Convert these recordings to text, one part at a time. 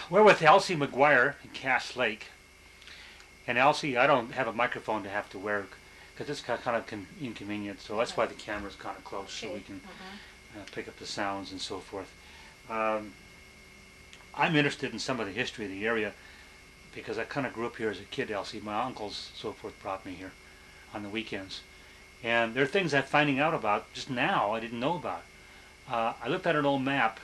We're with Elsie McGuire in Cass Lake. And Elsie, I don't have a microphone to have to wear because it's kind of inconvenient. So that's why the camera's kind of close so we can pick up the sounds and so forth. Um, I'm interested in some of the history of the area because I kind of grew up here as a kid, Elsie. My uncles, so forth, brought me here on the weekends. And there are things I'm finding out about just now I didn't know about. I looked at an old map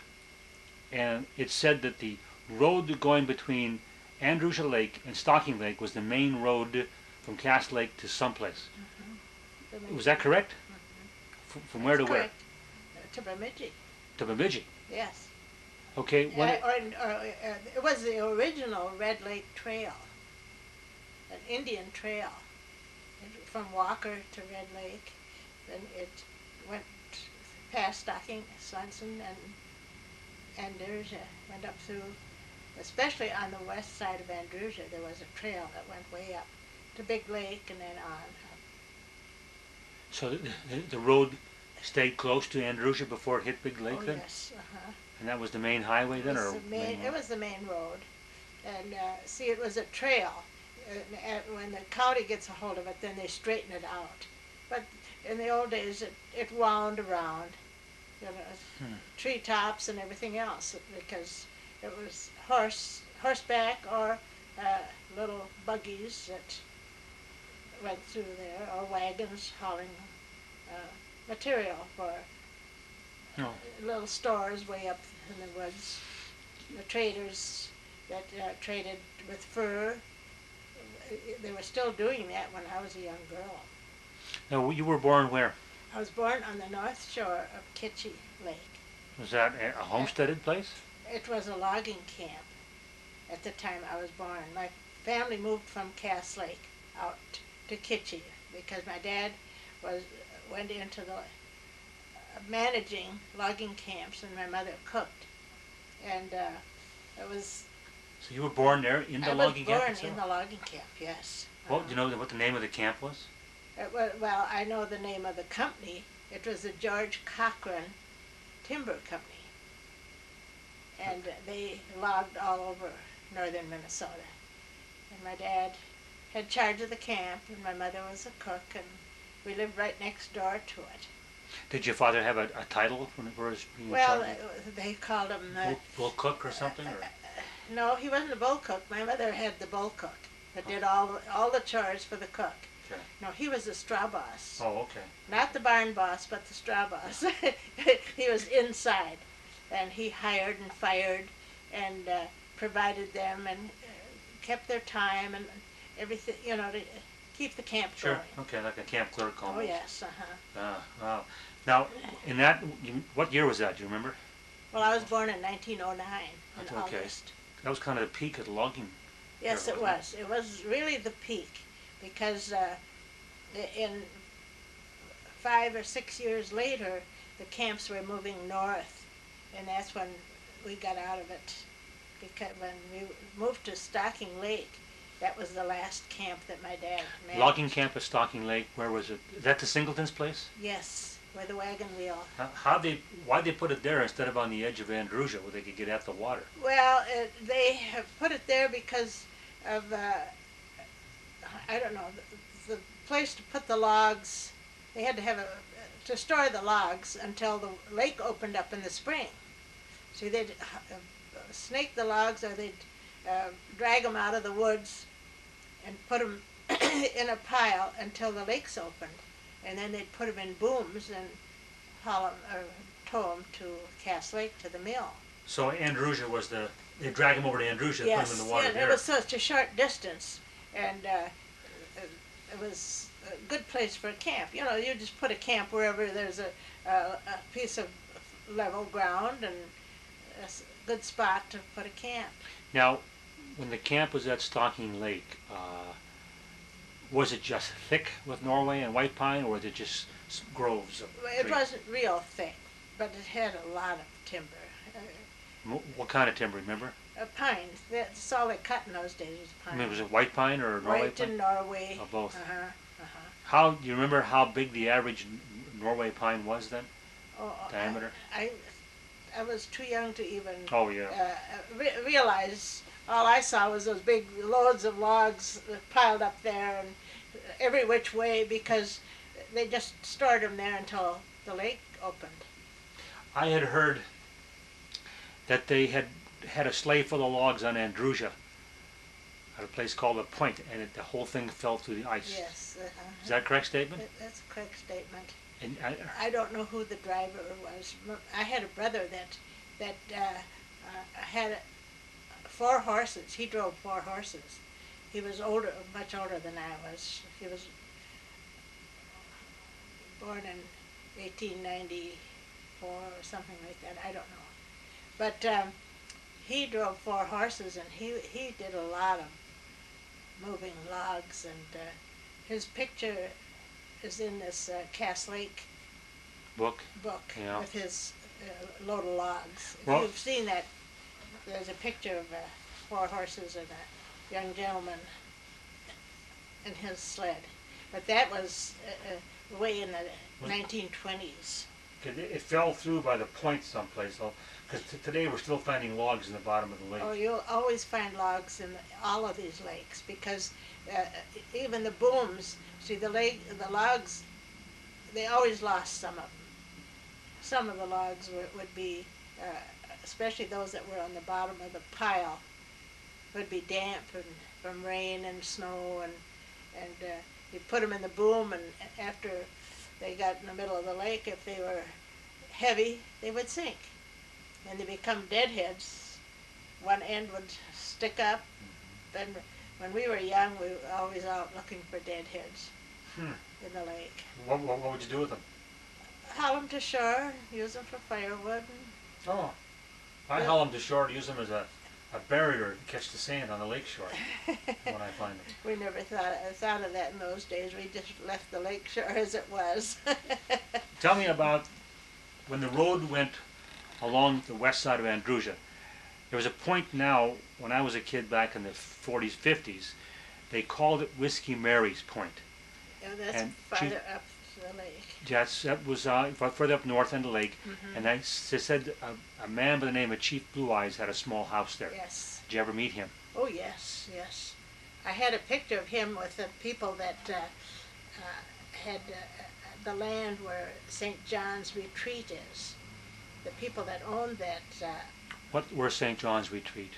and it said that the road going between Andrewsia Lake and Stocking Lake was the main road from Cass Lake to someplace. Was that correct? From where to where? Correct. To Bemidji. To Bemidji. Yes. Okay. It was the original Red Lake Trail, an Indian trail, from Walker to Red Lake. Then it went past Stocking, Swanson, and Andrewsia, went up through. Especially on the west side of Andrewsia, there was a trail that went way up to Big Lake and then on. So the road stayed close to Andrewsia before it hit Big Lake then? Yes. And that was the main highway then? It was the main road. And see, it was a trail. When the county gets a hold of it, then they straighten it out. But in the old days, it wound around, treetops and everything else, because it was horseback or little buggies that went through there, or wagons hauling material for little stores way up in the woods. The traders that traded with fur, they were still doing that when I was a young girl. Now, you were born where? I was born on the north shore of Kitchie Lake. Was that a homesteaded place? It was a logging camp at the time I was born. My family moved from Cass Lake out to Kitchie because my dad went into the managing logging camps and my mother cooked. And it was... So you were born there in the logging camp? I was born in the logging camp, yes. Well, do you know what the name of the camp was? Well, I know the name of the company. It was the George Cochran Timber Company. And they logged all over northern Minnesota. And my dad had charge of the camp, and my mother was a cook, and we lived right next door to it. Did your father have a title when it was being Well, they called him... bull cook or something? Or? No, he wasn't a bull cook. My mother had the bull cook that did all the chores for the cook. Okay. No, he was the straw boss. Oh, okay. Not the barn boss, but the straw boss. He was inside. And he hired and fired and provided them and kept their time and everything, to keep the camp going. Sure, okay, like a camp clerk almost. Oh, yes, Wow. Now, in that, what year was that, do you remember? Well, I was born in 1909 in okay. August. That was kind of the peak of the logging. Yes, it was. It was really the peak because in 5 or 6 years later, the camps were moving north. And that's when we got out of it, because when we moved to Stocking Lake, that was the last camp that my dad managed. Logging camp at Stocking Lake, where was it? Is that the Singleton's place? Yes, where the wagon wheel. Why'd they put it there instead of on the edge of Andrewsia where they could get at the water? Well, they have put it there because of, I don't know, the place to put the logs. They had to have to store the logs until the lake opened up in the spring. So they'd snake the logs, or they'd drag them out of the woods and put them in a pile until the lakes opened. And then they'd put them in booms and haul them, or tow them to Cass Lake to the mill. So Andrewsia was they'd drag them over to Andrewsia and put them in the water there. Yes, it was such a short distance. And it was a good place for a camp. You just put a camp wherever there's a piece of level ground and a good spot to put a camp. Now, when the camp was at Stocking Lake, was it just thick with Norway and white pine, or was it just groves of It trees? wasn't real thick, but it had a lot of timber. What kind of timber, remember? Pine. That's all they cut in those days was pine. I mean, was it white pine or Norway White pine? and Norway. Oh, both. Uh-huh. Do you remember how big the average Norway pine was then? Oh, Diameter? I was too young to even Oh, yeah. realize. All I saw was those big loads of logs piled up there and every which way because they just stored them there until the lake opened. I had heard that they had a sleigh full of logs on Andrusia at a place called the Point, and the whole thing fell through the ice. Yes. Is that a correct statement? That's a correct statement. And I don't know who the driver was. I had a brother that had 4 horses. He drove 4 horses. He was older, much older than I was. He was born in 1894 or something like that. I don't know. But he drove 4 horses, and he did a lot of moving logs. And his picture is in this Cass Lake book. Yeah. With his load of logs. If Well, you've seen that, there's a picture of 4 horses and a young gentleman in his sled. But that was way in the 1920s. It fell through by the Point someplace. Because today we're still finding logs in the bottom of the lake. Oh, you'll always find logs in all of these lakes because even the booms. See, the logs, they always lost some of them. Some of the logs would be, especially those that were on the bottom of the pile, would be damp and from rain and snow, and you put them in the boom, and after they got in the middle of the lake, if they were heavy, they would sink, and they become deadheads. One end would stick up, and when we were young, we were always out looking for deadheads in the lake. What would you do with them? Haul them to shore, use them for firewood. Oh, I haul them to shore to use them as a barrier to catch the sand on the lake shore when I find them. We never thought of that in those days. We just left the lake shore as it was. Tell me about when the road went along the west side of Andrusia. There was a point now, when I was a kid back in the 40s, 50s, they called it Whiskey Mary's Point. Yeah, that's farther up the lake. Yes, that was further up north end of the lake. And they said a man by the name of Chief Blue Eyes had a small house there. Yes. Did you ever meet him? Oh, yes, yes. I had a picture of him with the people that had the land where St. John's Retreat is. The people that owned that. Where's St. John's Retreat?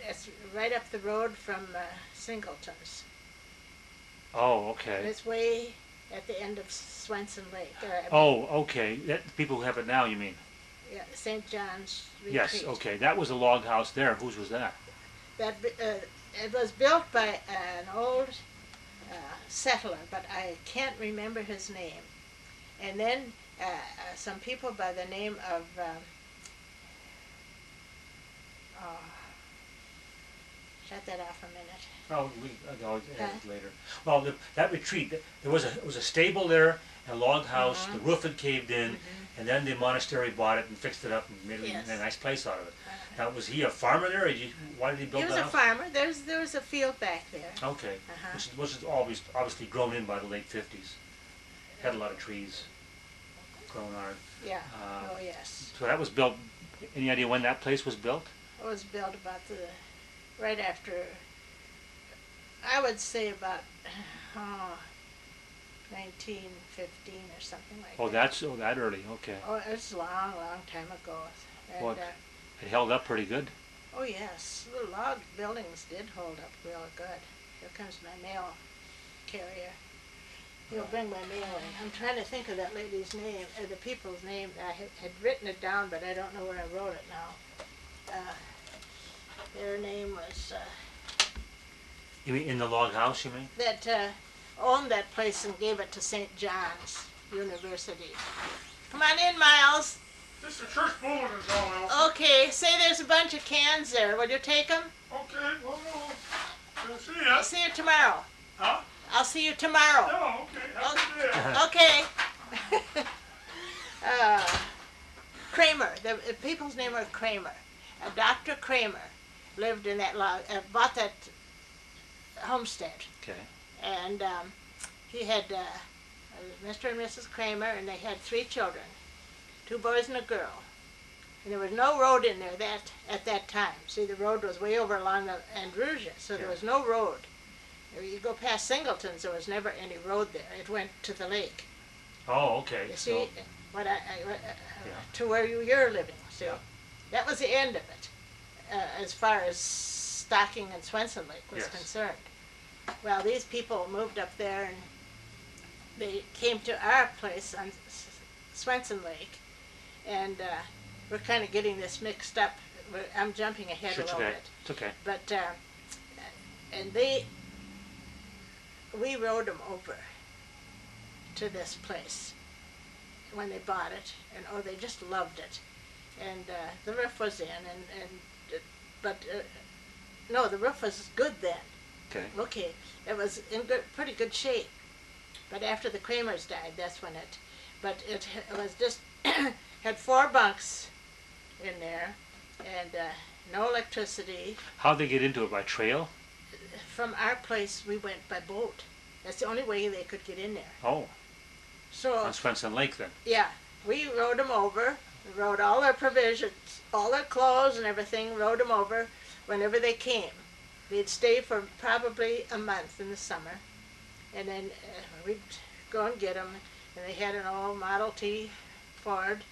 It's right up the road from Singleton's. Oh, okay. And it's way at the end of Swenson Lake. Oh, okay. People who have it now, you mean? Yeah, St. John's Retreat. Yes, okay. That was a log house there. Whose was that? That it was built by an old settler, but I can't remember his name. And then some people by the name of shut that off a minute. Oh, I'll add it later. Well, that retreat, there was a stable there, a log house. The roof had caved in, and then the monastery bought it and fixed it up and made a nice place out of it. Now, was he a farmer there? Or why did he build that house? He was a farmer. There was a field back there. Okay, which was always obviously grown in by the late 50s. Had a lot of trees grown on it. Yeah. Oh yes. So that was built. Any idea when that place was built? It was built about right after. I would say about 1915 or something like that. Oh, that early. Okay. Oh, it's a long, long time ago. And, What? It held up pretty good. Oh yes, the log buildings did hold up real good. Here comes my mail carrier. He'll bring my mail in. I'm trying to think of that lady's name, the people's name. I had written it down, but I don't know where I wrote it now. Their name was. You mean in the log house? You mean? That owned that place and gave it to St. John's University. Come on in, Miles. This is church bulletin, Miles. Okay, say there's a bunch of cans there. Will you take them? Okay, well, no. See ya. I'll see you tomorrow. Huh? I'll see you tomorrow. No, okay. Have a good day. Okay. Kramer. The people's name are Kramer. Dr. Kramer lived in that log, bought that homestead. Okay. And he had Mr. and Mrs. Kramer, and they had 3 children, 2 boys and a girl. And there was no road in there at that time. See, the road was way over along the Andrusia, so there was no road. You go past Singleton's, there was never any road there. It went to the lake. Oh, okay. You see, to where you're living. See, that was the end of it, as far as Stocking and Swenson Lake was concerned. Well, these people moved up there, and they came to our place on Swenson Lake, and we're kind of getting this mixed up. I'm jumping ahead a little bit. It's okay. But and we rode them over to this place when they bought it, and they just loved it. And the roof was in, no, the roof was good then. Okay, it was in pretty good shape. But after the Kramers died, that's when it was just had 4 bunks in there, and no electricity. How'd they get into it? By trail? From our place, we went by boat. That's the only way they could get in there. Oh. So on Swenson Lake then? Yeah, we rode them over. We rode all their provisions, all their clothes and everything, rode them over whenever they came. We'd stay for probably a month in the summer, and then we'd go and get them. And they had an old Model T Ford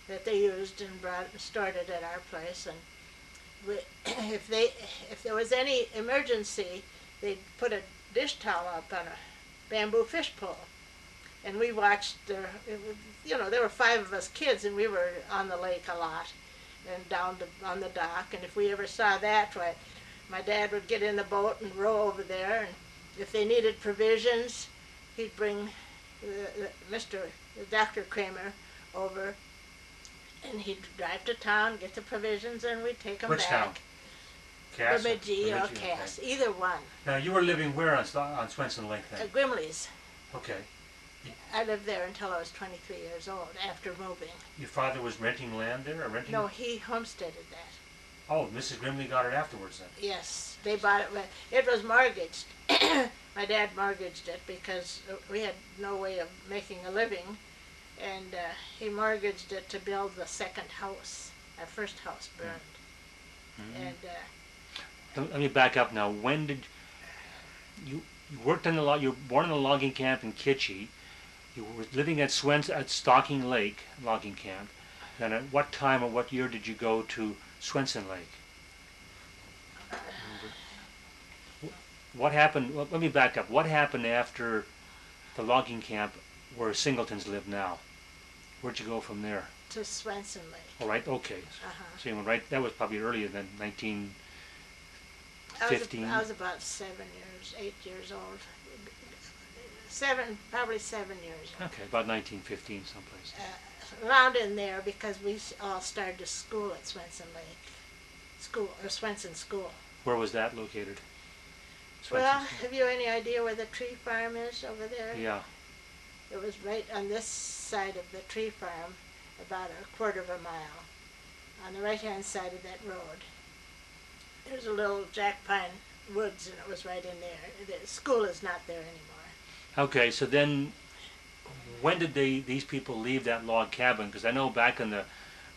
that they used and stored it at our place. And if there was any emergency, they'd put a dish towel up on a bamboo fish pole, and we watched there were 5 of us kids, and we were on the lake a lot and down on the dock. And if we ever saw that, my dad would get in the boat and row over there, and if they needed provisions, he'd bring Dr. Kramer over, and he'd drive to town, get the provisions, and we'd take them back. Which town? Cass? Bemidji or Cass, okay. either one. Now, you were living where on Swenson Lake then? Grimley's. Okay. I lived there until I was 23 years old, after moving. Your father was renting land there, or renting? No, he homesteaded that. Oh, Mrs. Grimley got it afterwards then? Yes, they bought it. It was mortgaged. My dad mortgaged it because we had no way of making a living, and he mortgaged it to build the second house. Our first house burned. Mm-hmm. And let me back up now. When did you worked in the you were born in a logging camp in Kitchie? You were living at Stocking Lake logging camp. Then at what time or what year did you go to Swenson Lake? What happened? Well, let me back up. What happened after the logging camp where Singletons live now? Where'd you go from there? To Swenson Lake. All right. Okay. So you went right. That was probably earlier than 1915. I was about 8 years old. Probably 7 years old. Okay, about 1915 someplace. Around in there, because we all started to school at Swenson Lake. Swenson School. Where was that located? Well, have you any idea where the tree farm is over there? Yeah. It was right on this side of the tree farm, about a quarter of a mile, on the right-hand side of that road. There's a little jack pine woods, and it was right in there. The school is not there anymore. Okay, so then when did these people leave that log cabin? Because I know back in the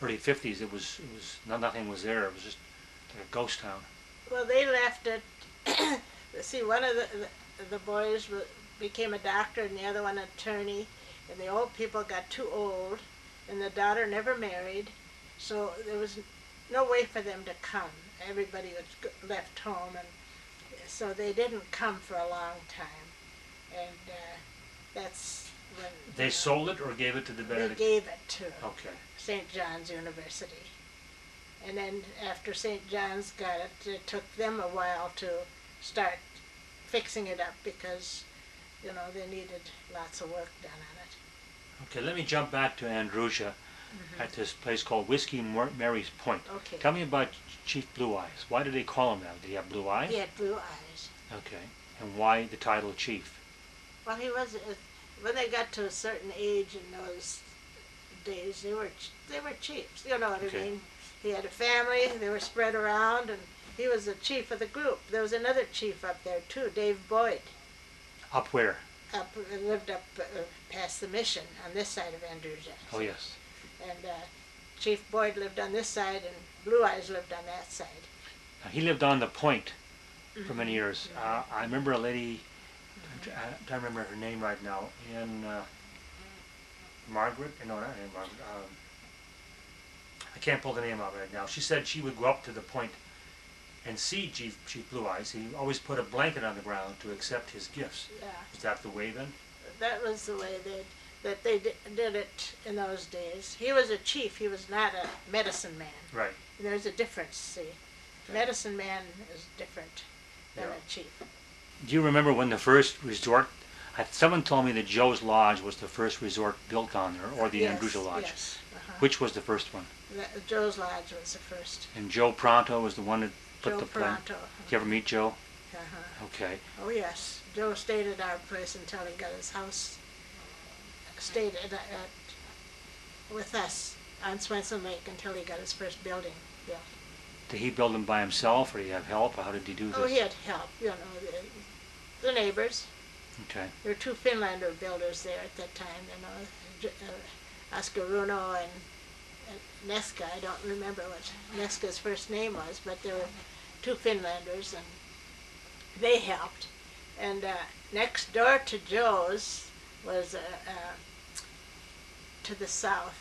early 50s, it was nothing was there. It was just like a ghost town. Well, they left it. See, one of the boys became a doctor, and the other one an attorney. And the old people got too old, and the daughter never married, so there was no way for them to come. Everybody was left home, and so they didn't come for a long time. And that's when they sold it or gave it to the Benedict? They gave it to St. John's University. And then after St. John's got it, it took them a while to start fixing it up because, they needed lots of work done on it. Okay, let me jump back to Andrusia at this place called Whiskey Mary's Point. Okay. Tell me about Chief Blue Eyes. Why did they call him that? Did he have blue eyes? He had blue eyes. Okay. And why the title Chief? Well, he was, when they got to a certain age in those days, they were chiefs. You know what I mean? He had a family, they were spread around, and he was the chief of the group. There was another chief up there too, Dave Boyd. Up where? Lived up past the mission on this side of Andrusia. Oh, yes. And Chief Boyd lived on this side and Blue Eyes lived on that side. He lived on the point for many years. I remember a lady, I'm trying to remember her name right now, in Margaret, no, not Margaret, I can't pull the name out right now. She said she would go up to the point and see Chief Blue Eyes. He always put a blanket on the ground to accept his gifts. Yeah. Is that the way then? That was the way they did it in those days. He was a chief. He was not a medicine man. Right. There's a difference, see. Okay. Medicine man is different than a chief. Do you remember when the first resort, someone told me that Joe's Lodge was the first resort built on there, or the Yes, Andrusia Lodge. Yes. Which was the first one? Joe's Lodge was the first. And Joe Pronto was the one that put Joe the plan? Pronto. Did you ever meet Joe? Uh-huh. Okay. Oh yes, Joe stayed at our place until he got his house. Stayed with us on Swenson Lake until he got his first building built. Did he build them by himself, or did he have help, or how did he do this? Oh, he had help, the neighbors. Okay. There were two Finlander builders there at that time, Oscar Runo and Neska. I don't remember what Neska's first name was, but there were two Finlanders, and they helped. And next door to Joe's was to the south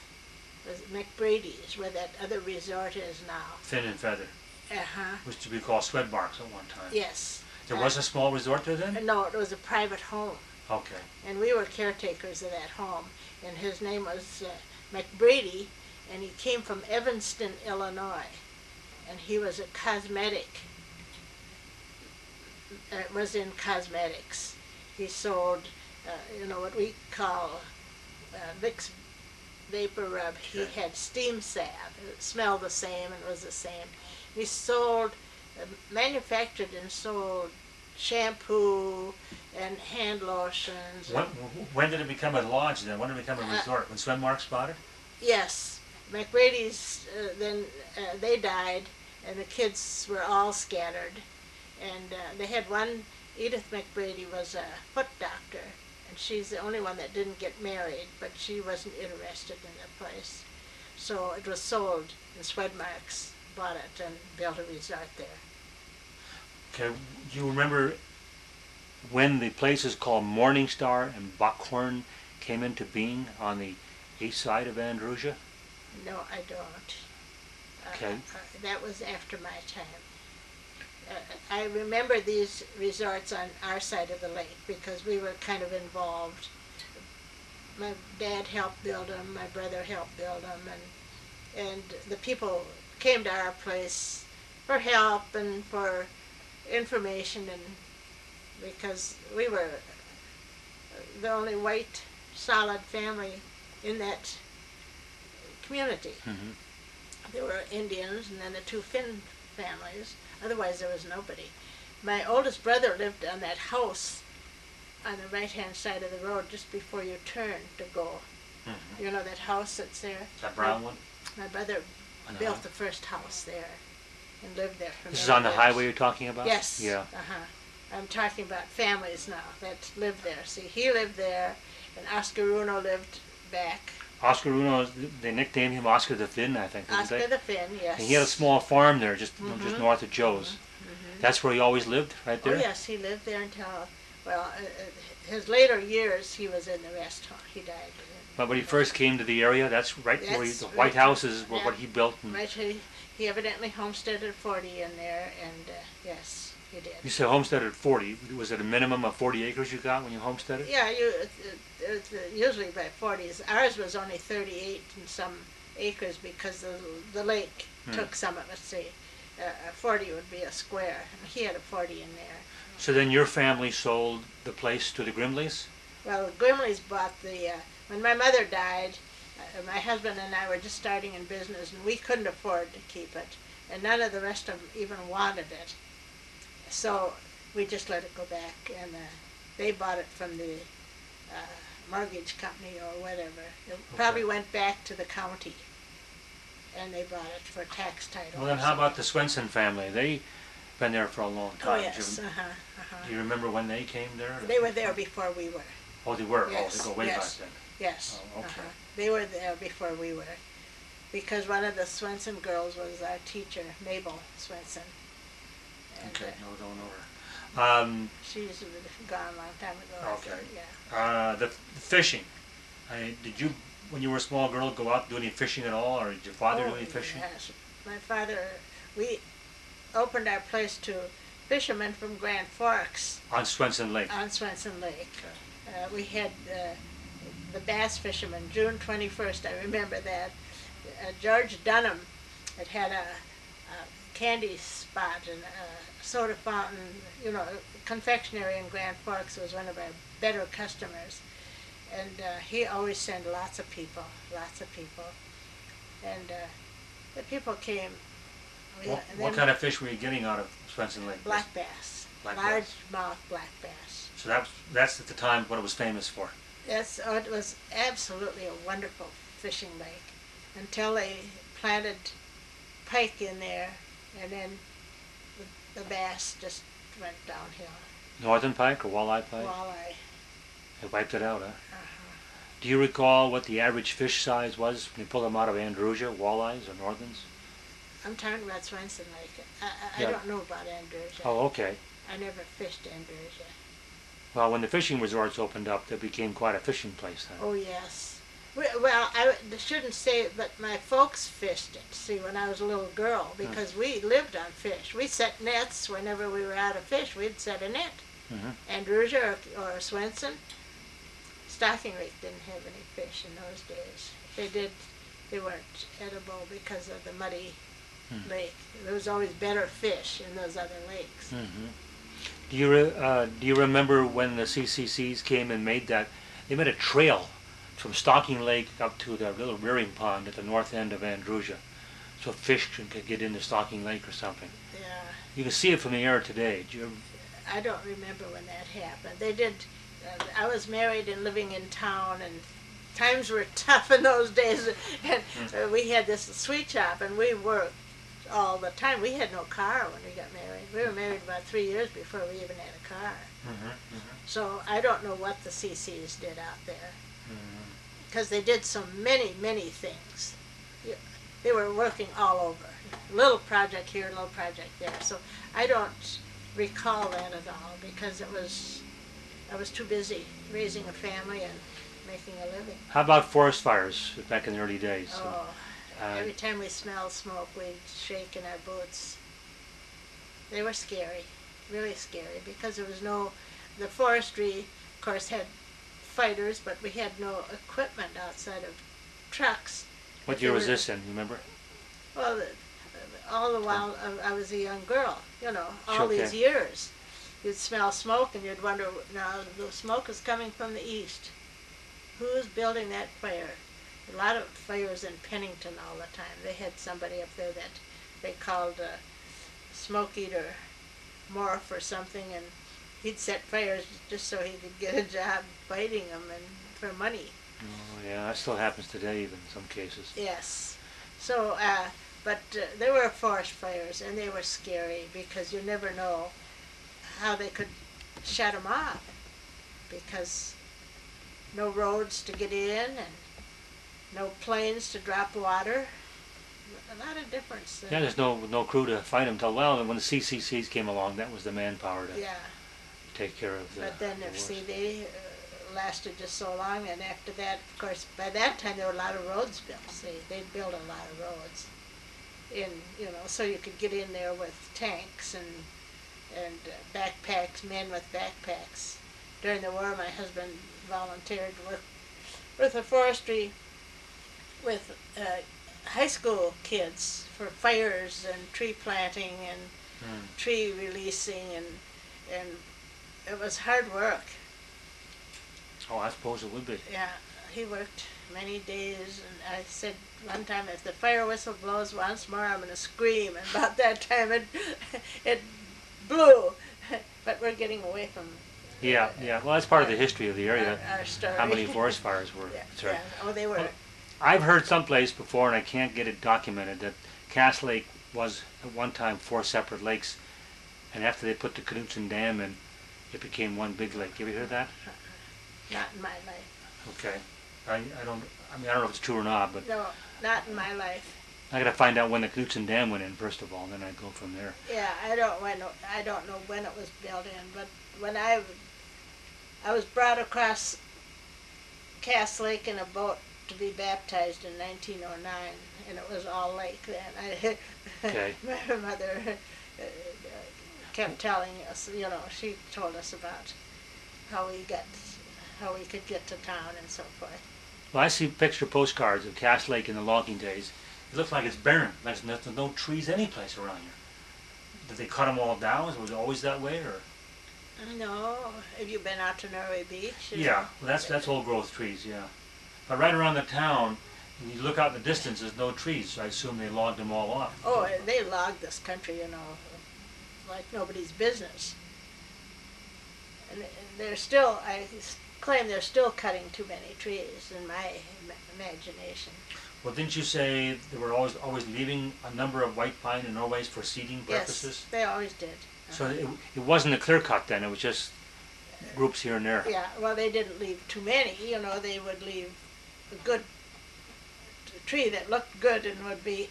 was McBrady's, where that other resort is now. Fin and Feather. Uh-huh. Was to be called Swedmarks at one time. Yes. There was a small resort there then? No, it was a private home. Okay. And we were caretakers of that home. And his name was McBrady, and he came from Evanston, Illinois. And he was a was in cosmetics. He sold, what we call Vicks Vapor Rub. He had steam salve. It smelled the same and was the same. He sold, manufactured and sold shampoo and hand lotions. When did it become a lodge then? When did it become a resort? When Swedmarks bought it? Yes. McBrady's, then they died, and the kids were all scattered. And they had one, Edith McBrady was a foot doctor, and she's the only one that didn't get married, but she wasn't interested in the place. So it was sold, and Swedmarks bought it and built a resort there. Okay, you remember when the places called Morning Star and Buckhorn came into being on the east side of Andrusia? No, I don't. Okay. That was after my time. I remember these resorts on our side of the lake because we were kind of involved. My dad helped build them, my brother helped build them, and the people came to our place for help and for information, and because we were the only white solid family in that community. Mm-hmm. There were Indians and then the two Finn families. Otherwise there was nobody. My oldest brother lived on that house on the right-hand side of the road just before you turn to go. Mm-hmm. You know that house that's there? That brown one? My brother built the first house there and lived there for This is many on the years. highway you're talking about? Yes. Yeah. Uh-huh. I'm talking about families now that lived there. See, he lived there, and Oscar Runo lived back. Oscar Uno, they nicknamed him Oscar the Finn, I think, didn't Oscar they? the Finn, yes. And he had a small farm there, just Mm-hmm. north of Joe's. Mm-hmm. That's where he always lived, right there? Oh yes, he lived there until, his later years he was in the rest home. He died. But when he first came to the area, that's right where That's the right. White Houses were Yeah. what he built. And Right, he evidently homesteaded 40 in there, and yes, he did. you said homestead at 40. Was it a minimum of 40 acres you got when you homesteaded? Yeah, it's usually by 40s. Ours was only 38 and some acres because the lake took some of it. See, 40 would be a square, and he had a 40 in there. So then your family sold the place to the Grimleys? Well, the Grimleys bought when my mother died, my husband and I were just starting in business, and we couldn't afford to keep it, and none of the rest of them even wanted it. So we just let it go back, and they bought it from the mortgage company or whatever. It probably went back to the county, and they bought it for tax title. Well, then how about the Swenson family? They've been there for a long time. Oh, yes. Do you remember when they came there? They were there before we were. Oh, they were? Yes, Oh, they go way yes. back then. Yes. Oh, okay. They were there before we were. because one of the Swenson girls was our teacher, Mabel Swenson. And, Okay, no, don't know her. she's gone a long time ago. I Okay. think, yeah. The fishing. Did you, when you were a small girl, go out and do any fishing at all, or did your father do any fishing? Yes. My father, we opened our place to fishermen from Grand Forks On Swenson Lake. on Swenson Lake. We had the bass fishermen, June 21st, I remember that. George Dunham had a candy spot and a soda fountain, you know, confectionery in Grand Forks was one of our better customers. And he always sent lots of people. And the people came. What kind of fish were you getting out of Swenson Lake? Black bass. Black Largemouth black bass. So that's at the time what it was famous for. Yes, oh, it was absolutely a wonderful fishing lake until they planted pike in there, and then the bass just went downhill. Northern pike or walleye pike? Walleye. They wiped it out, huh? Uh-huh. Do you recall what the average fish size was when you pulled them out of Andrusia, walleyes or Northerns? I'm talking about Swenson Lake. I Yeah. don't know about Andrusia. Oh, okay. I never fished Andrusia. Well, when the fishing resorts opened up, they became quite a fishing place then. Oh, yes. Well, I shouldn't say it, but my folks fished it, see, when I was a little girl, because we lived on fish. We set nets whenever we were out of fish. We'd set a net. Mm-hmm. Andrusia or Swenson, Stocking Lake didn't have any fish in those days. If they did, they weren't edible because of the muddy lake. There was always better fish in those other lakes. Mm-hmm. Do you remember when the CCCs came and made that? They made a trail from Stocking Lake up to the little rearing pond at the north end of Andrusia, so fish could get into Stocking Lake or something. Yeah. You can see it from the air today. I don't remember when that happened. They did. I was married and living in town, and times were tough in those days. And we had this sweet shop, and we worked all the time. We had no car when we got married. We were married about 3 years before we even had a car. So I don't know what the CCs did out there, because they did so many things. They were working all over. A little project here, a little project there. So I don't recall that at all, because I was too busy raising a family and making a living. How about forest fires back in the early days? Oh, every time we smelled smoke, we'd shake in our boots. They were scary, really scary, because there was no, the forestry, of course, had fighters, but we had no equipment outside of trucks. What year was this in, you remember? Well, all the while I was a young girl, you know, all Okay. these years. You'd smell smoke and you'd wonder, now the smoke is coming from the east. Who's building that fire? A lot of fires in Pennington all the time. They had somebody up there that they called Smoke Eater Morph or something, and he'd set fires just so he could get a job fighting them and for money. Oh, yeah, that still happens today even in some cases. Yes. So, but there were forest fires, and they were scary because you never know how they could shut them off, because no roads to get in and no planes to drop water. A lot of difference. Yeah, there's no crew to fight them till, well, when the CCCs came along, that was the manpower to Yeah. take care of the But then, the see, wars. they lasted just so long, and after that, of course, by that time there were a lot of roads built. See, they'd built a lot of roads, so you could get in there with tanks and backpacks, men with backpacks. During the war, my husband volunteered to work with the forestry with high school kids for fires and tree planting and tree releasing, and it was hard work. Oh, I suppose it would be. Yeah, he worked many days, and I said one time, if the fire whistle blows once more, I'm going to scream. And about that time, it blew. But we're getting away from Yeah. Well, that's part of the history of the area. our story. How many forest fires were? Yeah. Oh, they were. Well, I've heard someplace before, and I can't get it documented, that Cass Lake was at one time 4 separate lakes, and after they put the Knutson Dam in, it became one big lake. You ever hear that? Not in my life. Okay. I don't know if it's true or not, but No. Not in my life. I gotta find out when the Knutson Dam went in first of all, and then I go from there. Yeah, I don't know when it was built in, but when I was brought across Cass Lake in a boat to be baptized in 1909, and it was all lake then. Okay. My mother kept telling us, she told us about how we could get to town and so forth. Well, I see picture postcards of Cass Lake in the logging days. It looks like it's barren. There's no trees any place around here. Did they cut them all down? Was it always that way, or? No. Have you been out to Norway Beach? Yeah, well, that's old growth trees, yeah. But right around the town, when you look out in the distance, there's no trees. So I assume they logged them all off. Oh, they logged this country, like nobody's business. And they're still, I claim they're still cutting too many trees in my imagination. Well, didn't you say they were always leaving a number of white pine in Norways for seeding purposes? Yes, they always did. So it wasn't a clear cut then, it was just groups here and there. Yeah, well, they didn't leave too many, they would leave a good tree that looked good and would be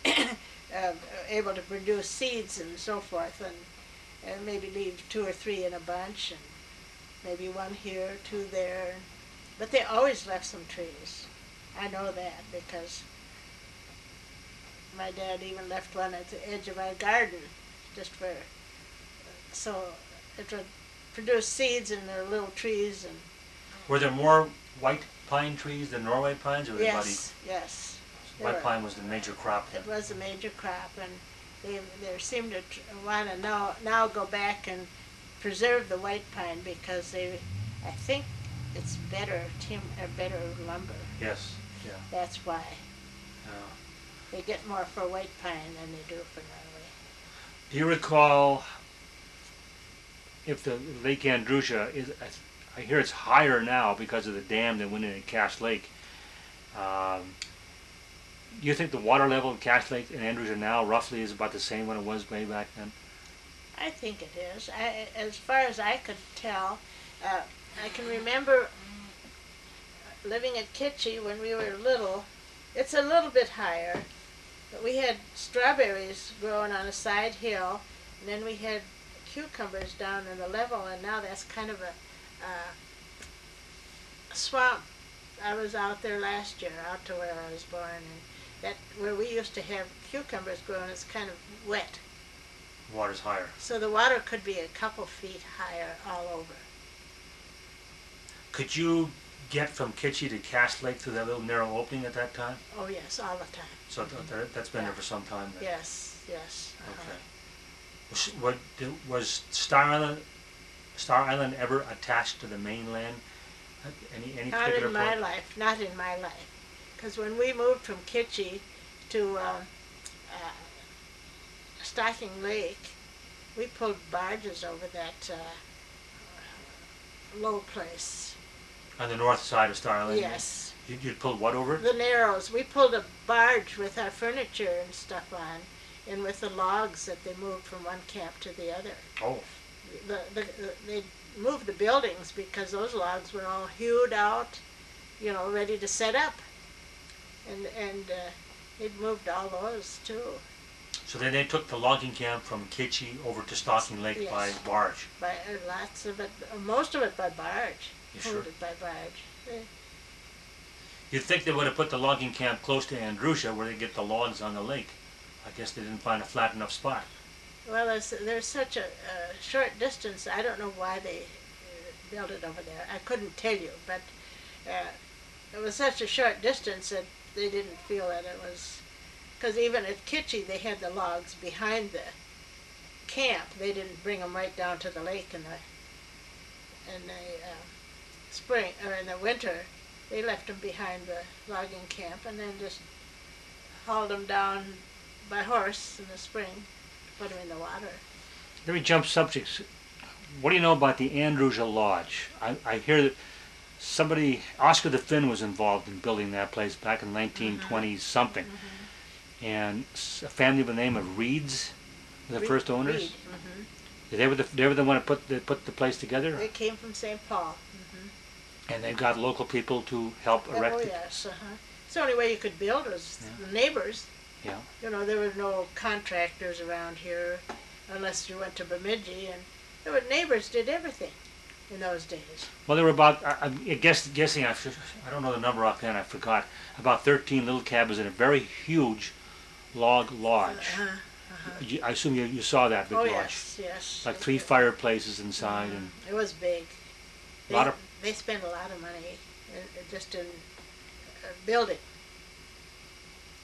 able to produce seeds and so forth, and maybe leave 2 or 3 in a bunch, and maybe 1 here, 2 there. But they always left some trees. I know that because my dad even left one at the edge of our garden, just so it would produce seeds in their little trees. And were there more white pine trees than Norway pines, or yes. White pine was the major crop then? It was a major crop, and they seem to want to now go back and preserve the white pine because I think it's better lumber. Yes, yeah. That's why. They get more for white pine than they do for Norway. Do you recall if the Lake Andrusia is? I hear it's higher now because of the dam that went into Cass Lake. Do you think the water level of Cass Lake and Andrusia now roughly is about the same when it was way back then? I think it is. As far as I could tell, I can remember living at Kitchie when we were little. It's a little bit higher, but we had strawberries growing on a side hill, and then we had cucumbers down in the level, and now that's kind of a swamp. I was out there last year, out to where I was born, and that where we used to have cucumbers growing is kind of wet. Water's higher. So the water could be a couple feet higher all over. Could you get from Kitchie to Cass Lake through that little narrow opening at that time? Oh yes, all the time. So that's been there for some time then? Yes. Okay. Was Star Island ever attached to the mainland? Any Not particular in my point? life. Not in my life. Because when we moved from Kitchie to Stocking Lake, we pulled barges over that low place. On the north side of Star Island? Yes. You'd pull what over? The Narrows. We pulled a barge with our furniture and stuff on, and with the logs that they moved from one camp to the other. Oh. They moved the buildings because those logs were all hewed out, ready to set up. And they'd moved all those too. So then they took the logging camp from Kitchie over to Stocking Lake Yes. by barge. By lots of it, most of it by barge. You sure? Moved it by barge. You'd think they would have put the logging camp close to Andrusia where they get the logs on the lake. I guess they didn't find a flat enough spot. Well, there's such a short distance. I don't know why they built it over there. I couldn't tell you, but it was such a short distance that they didn't feel that it was, because even at Kitchie they had the logs behind the camp. They didn't bring them right down to the lake in the spring or in the winter. They left them behind the logging camp and then just hauled them down by horse in the spring, put them in the water. Let me jump subjects. What do you know about the Andrusia Lodge? I hear that Oscar the Finn was involved in building that place back in 1920 something. And a family by the name of Reeds were the first owners. Reed. They were the one that put the place together? They came from St. Paul. And they got local people to help erect Oh it? yes, It's the only way you could build was the neighbors. Yeah. You know, there were no contractors around here unless you went to Bemidji, and there were neighbors did everything in those days. Well, there were about, I'm guessing, I don't know the number offhand, I forgot, about 13 little cabins in a very huge log lodge. I assume you saw that big Oh lodge. yes, yes. Like 3 fireplaces inside, and It was big. a lot of, They spent a lot of money just in building.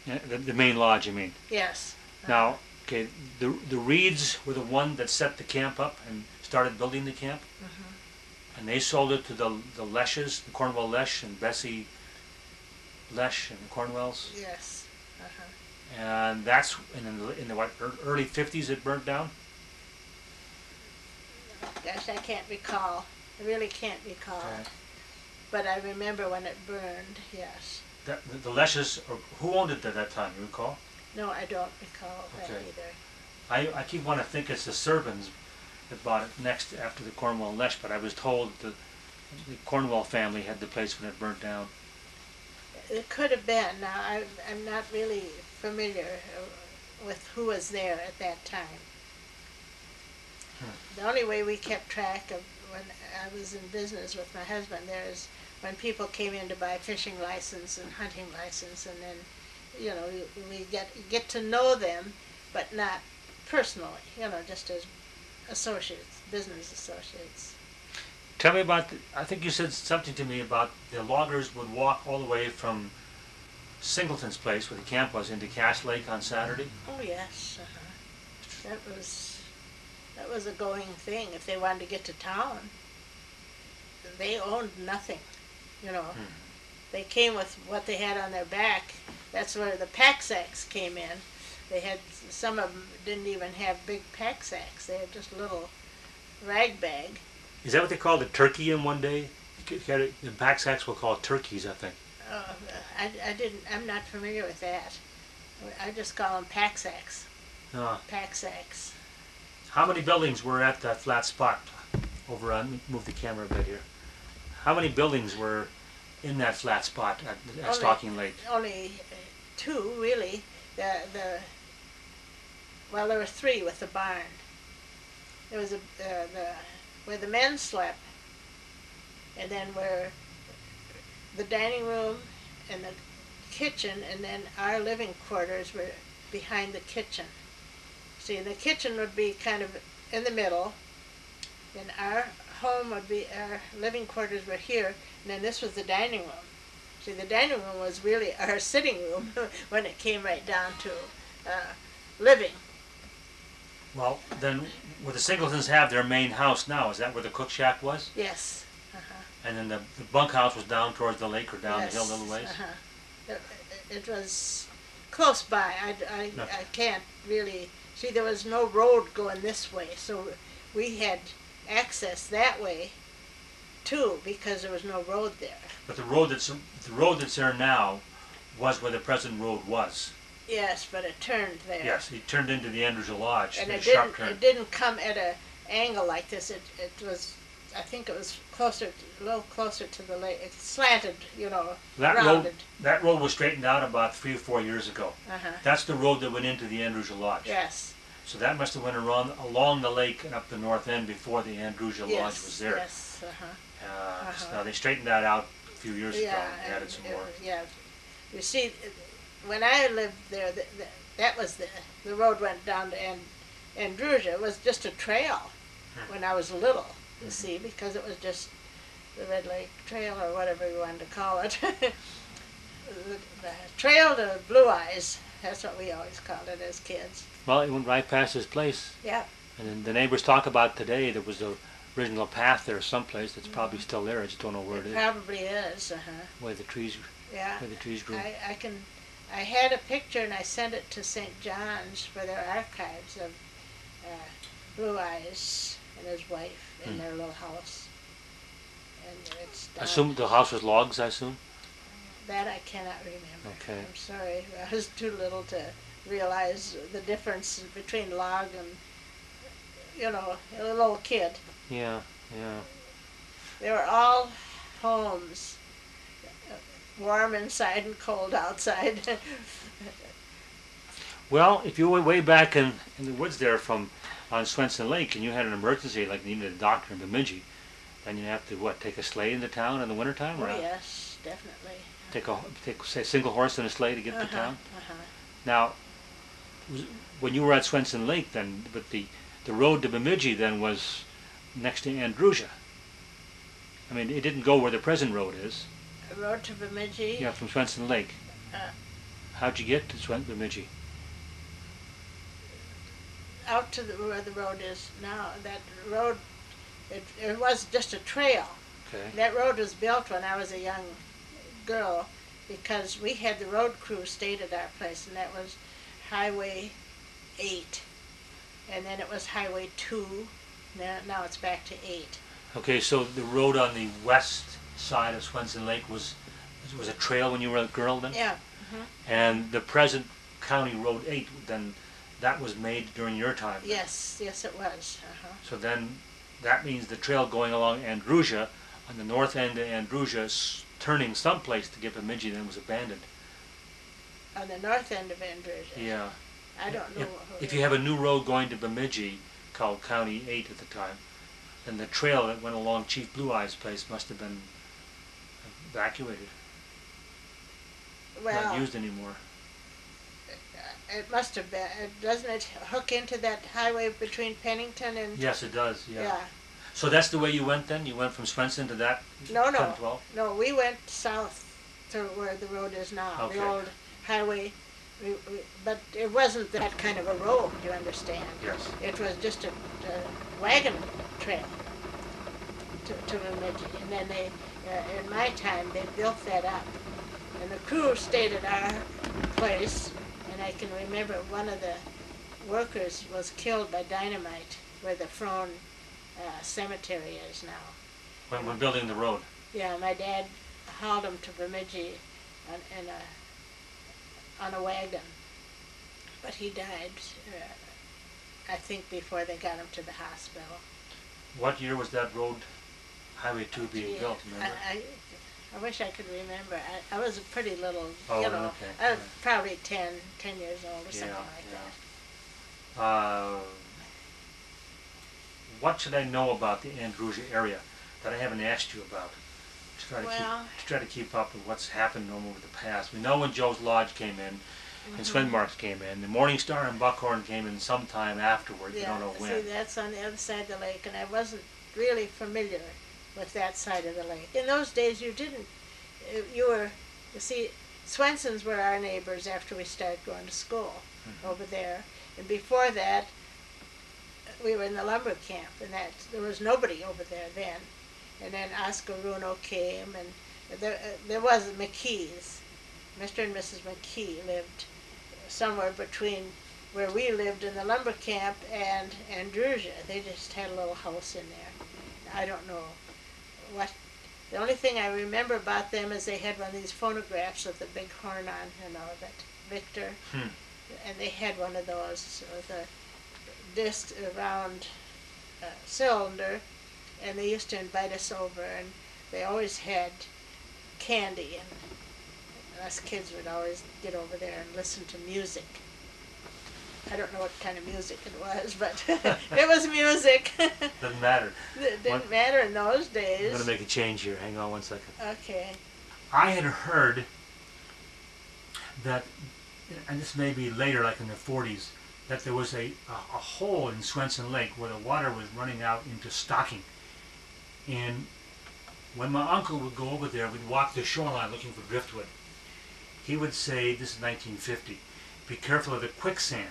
the main lodge, you mean. Yes. Now, okay, the Reeds were the one that set the camp up and started building the camp, and they sold it to the Leshes, the Cornwell Lesh and Bessie Lesh and the Cornwells, Yes. and that's in the what, early 50s it burnt down. Gosh, I can't recall. I really can't recall. Okay. But I remember when it burned. Yes. The Leshes, or who owned it at that time? You recall? No, I don't recall that Okay. either. I keep wanting to think it's the Servans that bought it next after the Cornwell Lesh, but I was told the Cornwell family had the place when it burnt down. It could have been. Now, I'm not really familiar with who was there at that time. The only way we kept track of when I was in business with my husband there is when people came in to buy fishing license and hunting license, and then, you know, we get to know them, but not personally, you know, just as associates, business associates. Tell me about, I think you said something to me about the loggers would walk all the way from Singleton's place, where the camp was, into Cass Lake on Saturday. Oh yes, that was a going thing. If they wanted to get to town, they owned nothing, you know. They came with what they had on their back. That's where the pack sacks came in. They had, some of them didn't even have big pack sacks. They had just little rag bag. Is that what they called a turkey in one day? The pack sacks were called turkeys, I think. I'm not familiar with that. I just call them pack sacks. Pack sacks. How many buildings were at that flat spot over on, move the camera a bit here. How many buildings were in that flat spot at Stalking Lake? Only 2, really. Well, there were 3 with the barn. There was where the men slept, and then where the dining room and the kitchen, and then our living quarters were behind the kitchen. See, the kitchen would be kind of in the middle, then our home would be, our living quarters were here, and then this was the dining room. See, the dining room was really our sitting room when it came right down to living. Well, then, where the Singletons have their main house now, is that where the cook shack was? Yes. And then the bunkhouse was down towards the lake or down the hill a little ways? It was close by. I can't really see. There was no road going this way, so we had access that way too, because there was no road there. But the road that's there now was where the present road was. Yes, but it turned there. Yes, it turned into the Andrews Lodge. And a sharp turn. It didn't come at an angle like this. It was, I think it was a little closer to the lake. It slanted, you know, rounded. That road was straightened out about 3 or 4 years ago. That's the road that went into the Andrews Lodge. Yes. So that must have went around along the lake and up the north end before the Andrews Lodge was there. Yes. Now they straightened that out a few years ago and added some more. Yeah. You see, when I lived there, that was the road went down to Andrusia. It was just a trail when I was little, you see, because it was just the Red Lake Trail or whatever you wanted to call it. the trail to Blue Eyes, that's what we always called it as kids. Well, it went right past his place. Yeah. And then the neighbors talk about today there was the original path there someplace that's probably still there. I just don't know where it is. Probably is, Where the trees, yeah. where the trees grew. I had a picture and I sent it to St. John's for their archives of Blue Eyes and his wife in their little house. And it's I assume the house was logs, I assume? That I cannot remember. Okay. I'm sorry. I was too little to realize the difference between log and, you know, a little kid. Yeah, yeah. They were all homes. warm inside and cold outside. Well, if you went way back in the woods there from on Swenson Lake and you had an emergency, like needed a doctor in Bemidji, then you have to what, take a sleigh into town in the wintertime? Oh Or yes, definitely. take say a single horse and a sleigh to get to town? Uh-huh. Now, when you were at Swenson Lake then, but the road to Bemidji then was next to Andrusia. I mean, it didn't go where the present road is. The road to Bemidji? Yeah, from Swenson Lake. Uh, How'd you get to Bemidji? Out to where the road is now. That road, it was just a trail. Okay. That road was built when I was a young girl because we had the road crew stayed at our place, and that was Highway 8. And then it was Highway 2. Now it's back to 8. Okay, so the road on the west side of Swenson Lake was a trail when you were a girl then? Yeah. And the present County Road 8, then that was made during your time? Yes, it was. So then that means the trail going along Andrusia, on the north end of Andrusia, turning someplace to get to Bemidji, then was abandoned. On the north end of Andrusia. Yeah. I don't know. If you have a new road going to Bemidji, called County 8 at the time, then the trail that went along Chief Blue Eye's place must have been evacuated, not used anymore. It must have been. Doesn't it hook into that highway between Pennington and... Yes, it does, yeah. Yeah. So that's the way you went then? You went from Swenson to that? No, 10-12? No, we went south to where the road is now, Okay. the old highway. But it wasn't that kind of a road, you understand. Yes. It was just a wagon trail to Bemidji. And then they, in my time, they built that up. And the crew stayed at our place, and I can remember one of the workers was killed by dynamite where the Frone cemetery is now. When building the road? Yeah, my dad hauled him to Bemidji on a wagon, but he died, I think, before they got him to the hospital. What year was that road, Highway 2, being built, remember? I wish I could remember. I was a pretty little, Oh, you know, okay. I was probably 10 years old or something like that. What should I know about the Andrusia area that I haven't asked you about? To try to keep up with what's happened over the past. We know when Joe's Lodge came in, and Swinmarks came in. The Morning Star and Buckhorn came in sometime afterward. Yeah, You don't know when. see, that's on the other side of the lake, and I wasn't really familiar with that side of the lake. In those days, you see, Swensons were our neighbors after we started going to school over there. And before that, we were in the lumber camp, and there was nobody over there then. And then Oscar Runo came, and there was McKee's. Mr. and Mrs. McKee lived somewhere between where we lived in the lumber camp and Andrusia. They just had a little house in there. I don't know what. The only thing I remember about them is they had one of these phonographs with the big horn on, you know, that Victor. And they had one of those with a disc around cylinder. And they used to invite us over, and they always had candy, and us kids would always get over there and listen to music. I don't know what kind of music it was, but it was music. Doesn't matter. It didn't matter in those days. I'm going to make a change here. Hang on one second. Okay. I had heard that, and this may be later, like in the 40s, that there was a hole in Swenson Lake where the water was running out into Stocking. And when my uncle would go over there, we'd walk the shoreline looking for driftwood. He would say, this is 1950, be careful of the quicksand.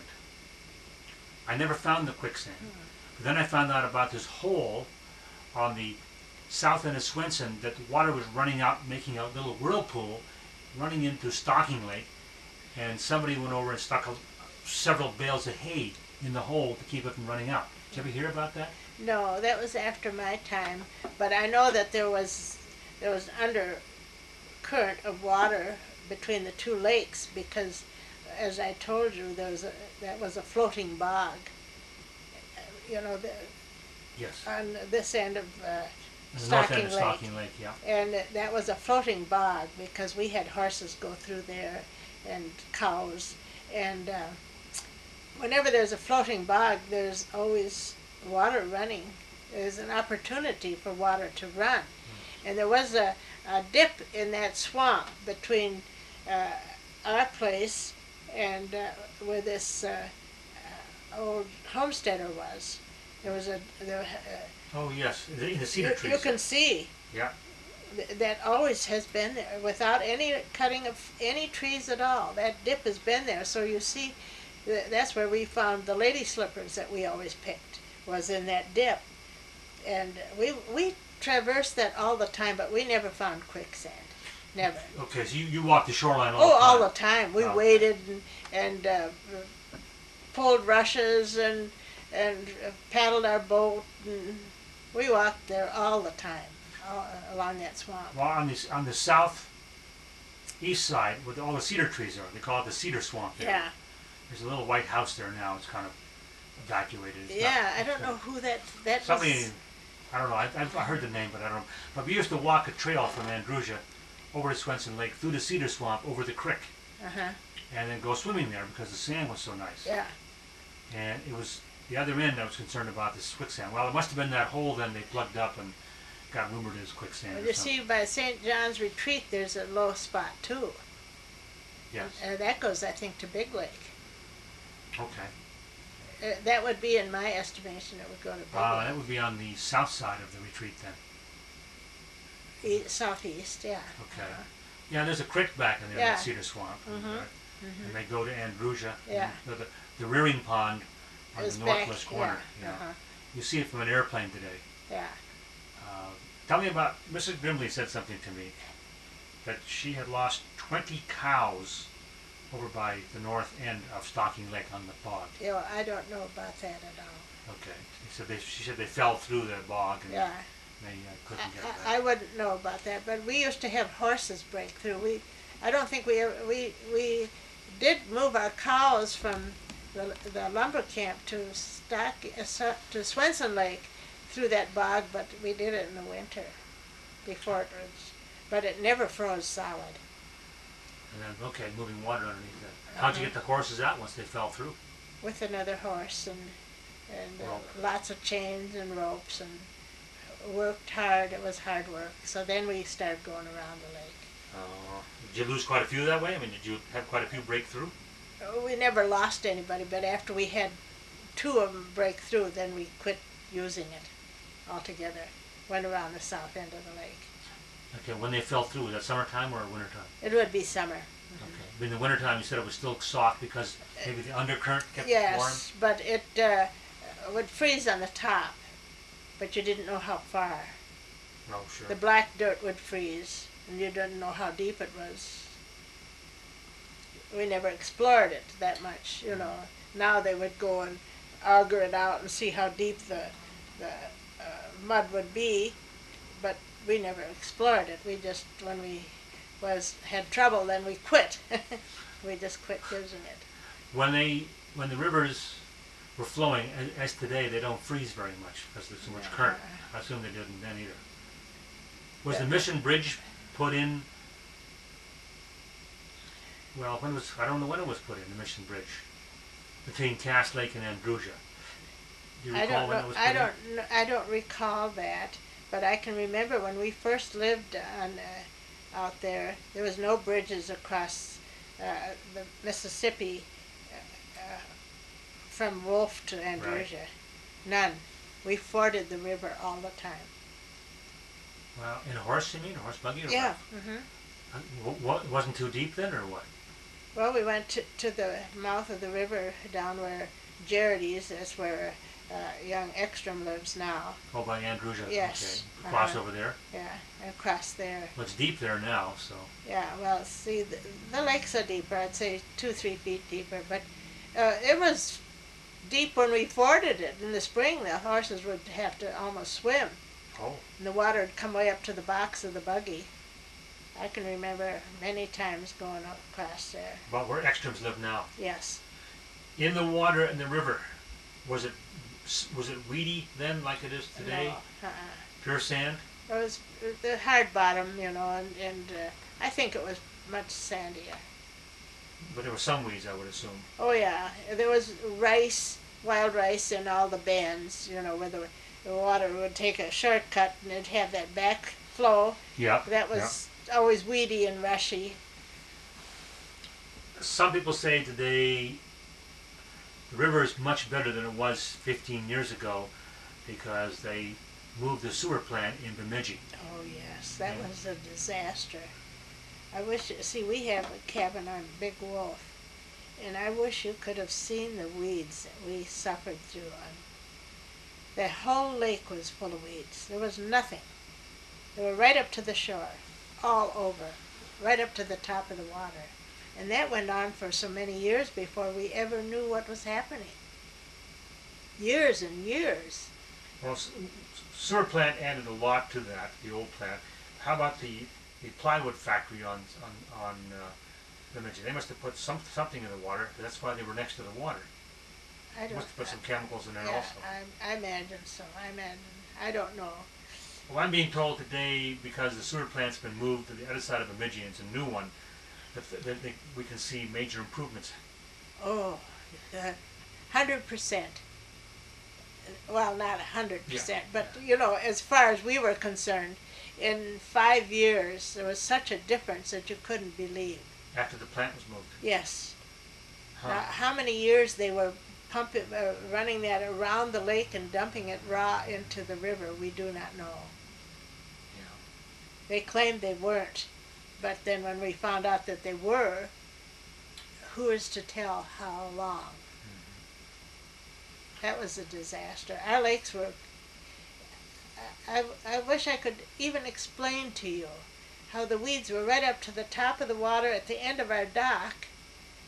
I never found the quicksand. But then I found out about this hole on the south end of Swenson that the water was running out, making a little whirlpool, running into Stocking Lake, and somebody went over and stuck several bales of hay in the hole to keep it from running out. Did you ever hear about that? No, that was after my time, but I know that there was undercurrent of water between the two lakes because, as I told you, that was a floating bog. You know, yes. on this end of The north end Stocking of Lake. Stocking Lake, yeah. And that was a floating bog because we had horses go through there and cows. And whenever there's a floating bog, there's always water running. There's an opportunity for water to run. And there was a dip in that swamp between our place and where this old homesteader was. There was Oh yes, in the cedar trees. you can see Yeah. that always has been there without any cutting of any trees at all. That dip has been there, so you see that's where we found the lady slippers that we always picked, was in that dip. And we traversed that all the time, but we never found quicksand. Never. Okay, so you walked the shoreline all Oh, the time. all the time. We Okay. waded and pulled rushes and paddled our boat, and we walked there all the time, along that swamp. Well, on the south east side, where all the cedar trees are, they call it the cedar swamp there. Yeah. There's a little white house there now. It's kind of evacuated. It's Yeah, not- I don't know who that Somebody, was. I don't know. I heard the name, but I don't know. But we used to walk a trail from Andrusia over to Swenson Lake, through the cedar swamp, over the creek, Uh-huh. and then go swimming there because the sand was so nice. Yeah. And it was the other end I was concerned about, this quicksand. Well, it must have been that hole then they plugged up and got rumored as quicksand. Well, or you something. see, by St. John's Retreat, there's a low spot, too. Yes. That goes, I think, to Big Lake. Okay. That would be, in my estimation, it would go to Big That Lake. would be on the south side of the retreat then. Southeast, yeah. Okay. Yeah, there's a creek back in there, Yeah. that cedar swamp. Mhm. Right? And they go to Andrusia. Yeah. The rearing pond on It's the back, northwest corner. yeah. Uh-huh. You see it from an airplane today. Yeah. Tell me about, Mrs. Grimley said something to me, that she had lost 20 cows over by the north end of Stocking Lake on the bog. Yeah, I don't know about that at all. Okay. She said they fell through the bog and Yeah. they couldn't get back. I wouldn't know about that, but we used to have horses break through. I don't think we did move our cows from the lumber camp to Swenson Lake through that bog, but we did it in the winter before it was, but it never froze solid. And then, okay, moving water underneath that. How'd you get the horses out once they fell through? With another horse and Rope. lots of chains and ropes, and worked hard. It was hard work. So then we started going around the lake. Did you lose quite a few that way? I mean, did you have quite a few break through? We never lost anybody, but after we had 2 of them break through, then we quit using it altogether. Went around the south end of the lake. Okay, when they fell through, was that summertime or wintertime? It would be summer. Okay. In the wintertime, you said it was still soft because maybe the undercurrent kept Yes, warm? but it would freeze on the top, but you didn't know how far. Oh, sure. The black dirt would freeze, and you didn't know how deep it was. We never explored it that much, you know. Now they would go and auger it out and see how deep the mud would be, but we never explored it. We just, when we had trouble, then we quit. We just quit using it. When the rivers were flowing, as today, they don't freeze very much because there's so much current. I assume they didn't then either. Was the Mission Bridge put in? Well, I don't know when it was put in, the Mission Bridge, between Cass Lake and Andrusia. Do you recall when it was put in? I don't recall that, but I can remember when we first lived out there. There was no bridges across the Mississippi from Wolf to Andrusia. Right. None. We forded the river all the time. Well, in a horse, you mean? A horse buggy? Or Yeah. What? Wasn't too deep then, or what? Well, we went to the mouth of the river down where Jared's, that's where young Ekstrom lives now. Oh, by Andrusia. Yes. Okay. Cross over there. Yeah, across there. Well, it's deep there now, so. Yeah, well, see, the lakes are deeper. I'd say 2-3 feet deeper, but it was deep when we forded it. In the spring, the horses would have to almost swim. Oh. And the water would come way up to the box of the buggy. I can remember many times going across there. About where Ekstroms live now. Yes. In the water in the river, was it weedy then, like it is today? No, Pure sand? It was the hard bottom, you know, and I think it was much sandier. But there were some weeds, I would assume. Oh yeah, there was rice, wild rice in all the bends, you know, where the water would take a shortcut and it'd have that back flow. Yep. That was always weedy and rushy. Some people say today the river is much better than it was 15 years ago because they moved the sewer plant in Bemidji. Oh yes, that was a disaster. I wish, see, we have a cabin on Big Wolf, and I wish you could have seen the weeds that we suffered through. The whole lake was full of weeds. There was nothing. They were right up to the shore, all over, right up to the top of the water. And that went on for so many years before we ever knew what was happening. Years and years. Well, sewer plant added a lot to that, the old plant. How about the plywood factory on Bemidji? They must have put something in the water, 'cause that's why they were next to the water. I They don't. must have put some chemicals in there Yeah, also. I imagine so. I don't know. Well, I'm being told today, because the sewer plant's been moved to the other side of Bemidji and it's a new one, that we can see major improvements. Oh, 100%. Well, not 100%, but you know, as far as we were concerned, in 5 years there was such a difference that you couldn't believe. After the plant was moved. Yes. Huh. Now, how many years they were running that around the lake and dumping it raw into the river, we do not know. Yeah. They claimed they weren't, but then when we found out that they were, who is to tell how long? That was a disaster. Our lakes were, I wish I could even explain to you how the weeds were right up to the top of the water at the end of our dock,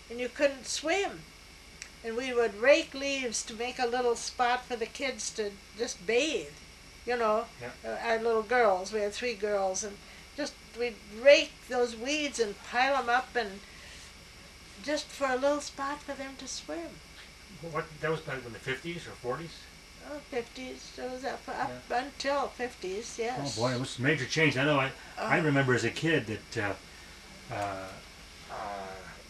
and you couldn't swim. And we would rake leaves to make a little spot for the kids to just bathe. You know, our little girls, we had 3 girls, and just we'd rake those weeds and pile them up, and just for a little spot for them to swim. That was back in the 50s or 40s? Oh, 50s. It was up until 50s, yes. Oh boy, it was a major change. I know. I remember as a kid that the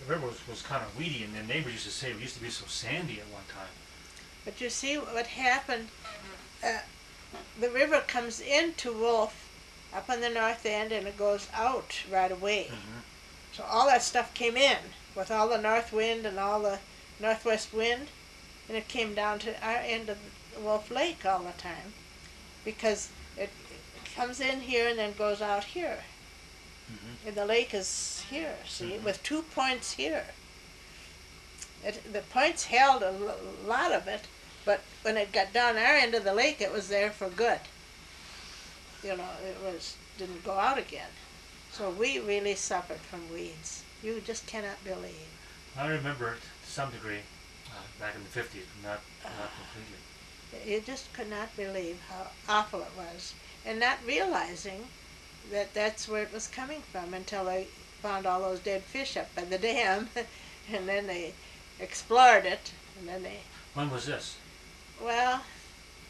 river was kind of weedy, and the neighbors used to say it used to be so sandy at one time. But you see what happened, the river comes into Wolf up on the north end and it goes out right away. Mm-hmm. So all that stuff came in with all the north wind and all the northwest wind, and it came down to our end of Wolf Lake all the time because it comes in here and then goes out here. Mm-hmm. And the lake is here, see, Mm-hmm. with 2 points here. The points held a lot of it, but when it got down our end of the lake, it was there for good. You know, didn't go out again. So we really suffered from weeds. You just cannot believe. I remember it to some degree back in the 50s, but not completely. You just could not believe how awful it was, and not realizing that that's where it was coming from until they found all those dead fish up by the dam, and then they explored it, and then they... When was this? Well,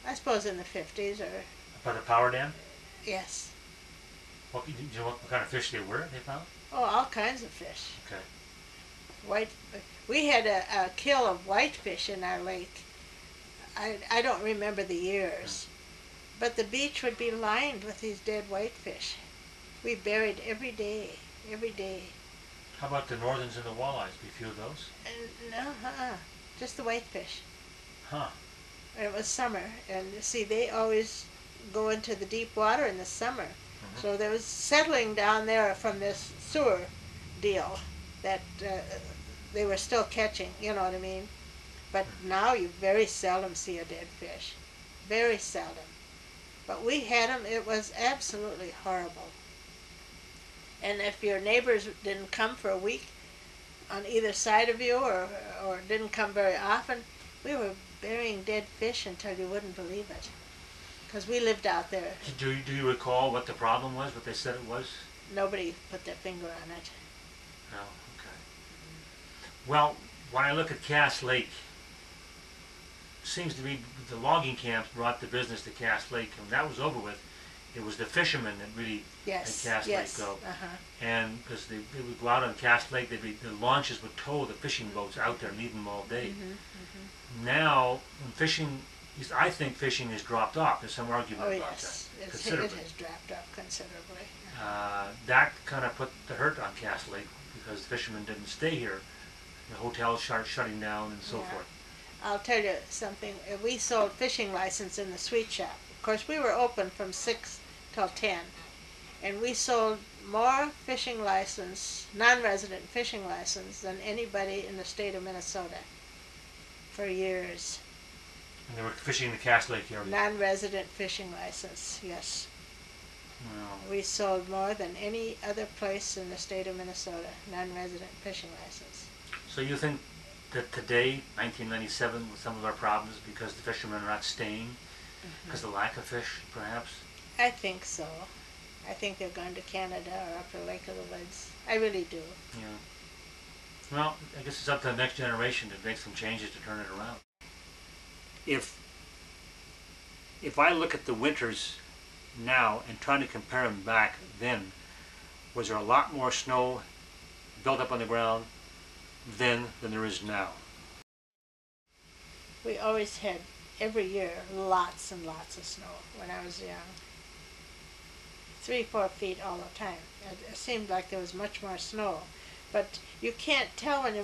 I suppose in the 50s or... By the power dam? Yes. Do you know what kind of fish they found? Oh, all kinds of fish. Okay. We had a kill of whitefish in our lake. I don't remember the years, but the beach would be lined with these dead whitefish. We buried every day. How about the northerns and the walleyes? Do you feel those? No, just the whitefish. Huh. It was summer, and see, they always go into the deep water in the summer. Mm-hmm. So there was settling down there from this sewer deal that they were still catching, you know what I mean? But now you very seldom see a dead fish. Very seldom. But we had them. It was absolutely horrible. And if your neighbors didn't come for a week on either side of you or didn't come very often, we were burying dead fish until you wouldn't believe it. Because we lived out there. Do you recall what the problem was, what they said it was? Nobody put their finger on it. No, okay. Well, when I look at Cass Lake, seems to be the logging camps brought the business to Cass Lake, and that was over with it was the fishermen that really Yes. made Cass Yes. Lake go. Uh-huh. And because they would go out on Cass Lake, the launches would tow the fishing boats out there and leave them all day. Now, when fishing, I think fishing has dropped off. There's some argument Oh about yes, that. it Considerably. has dropped off considerably. That kind of put the hurt on Cass Lake because the fishermen didn't stay here. The hotels started shutting down and so Yeah. forth. I'll tell you something. We sold fishing license in the sweet shop. Of course, we were open from 6 till 10, and we sold more fishing license, non-resident fishing license, than anybody in the state of Minnesota for years. And they were fishing the Cass Lake area. Non-resident fishing license, yes. Well, We sold more than any other place in the state of Minnesota, non-resident fishing license. so you think that today, 1997, with some of our problems because the fishermen are not staying, because of the lack of fish, perhaps? I think so. I think they're going to Canada or Upper Lake of the Woods. I really do. Yeah. Well, I guess it's up to the next generation to make some changes to turn it around. If I look at the winters now and trying to compare them back then, was there a lot more snow built up on the ground then than there is now? We always had, every year, lots and lots of snow when I was young. 3-4 feet all the time. It seemed like there was much more snow. But you can't tell when you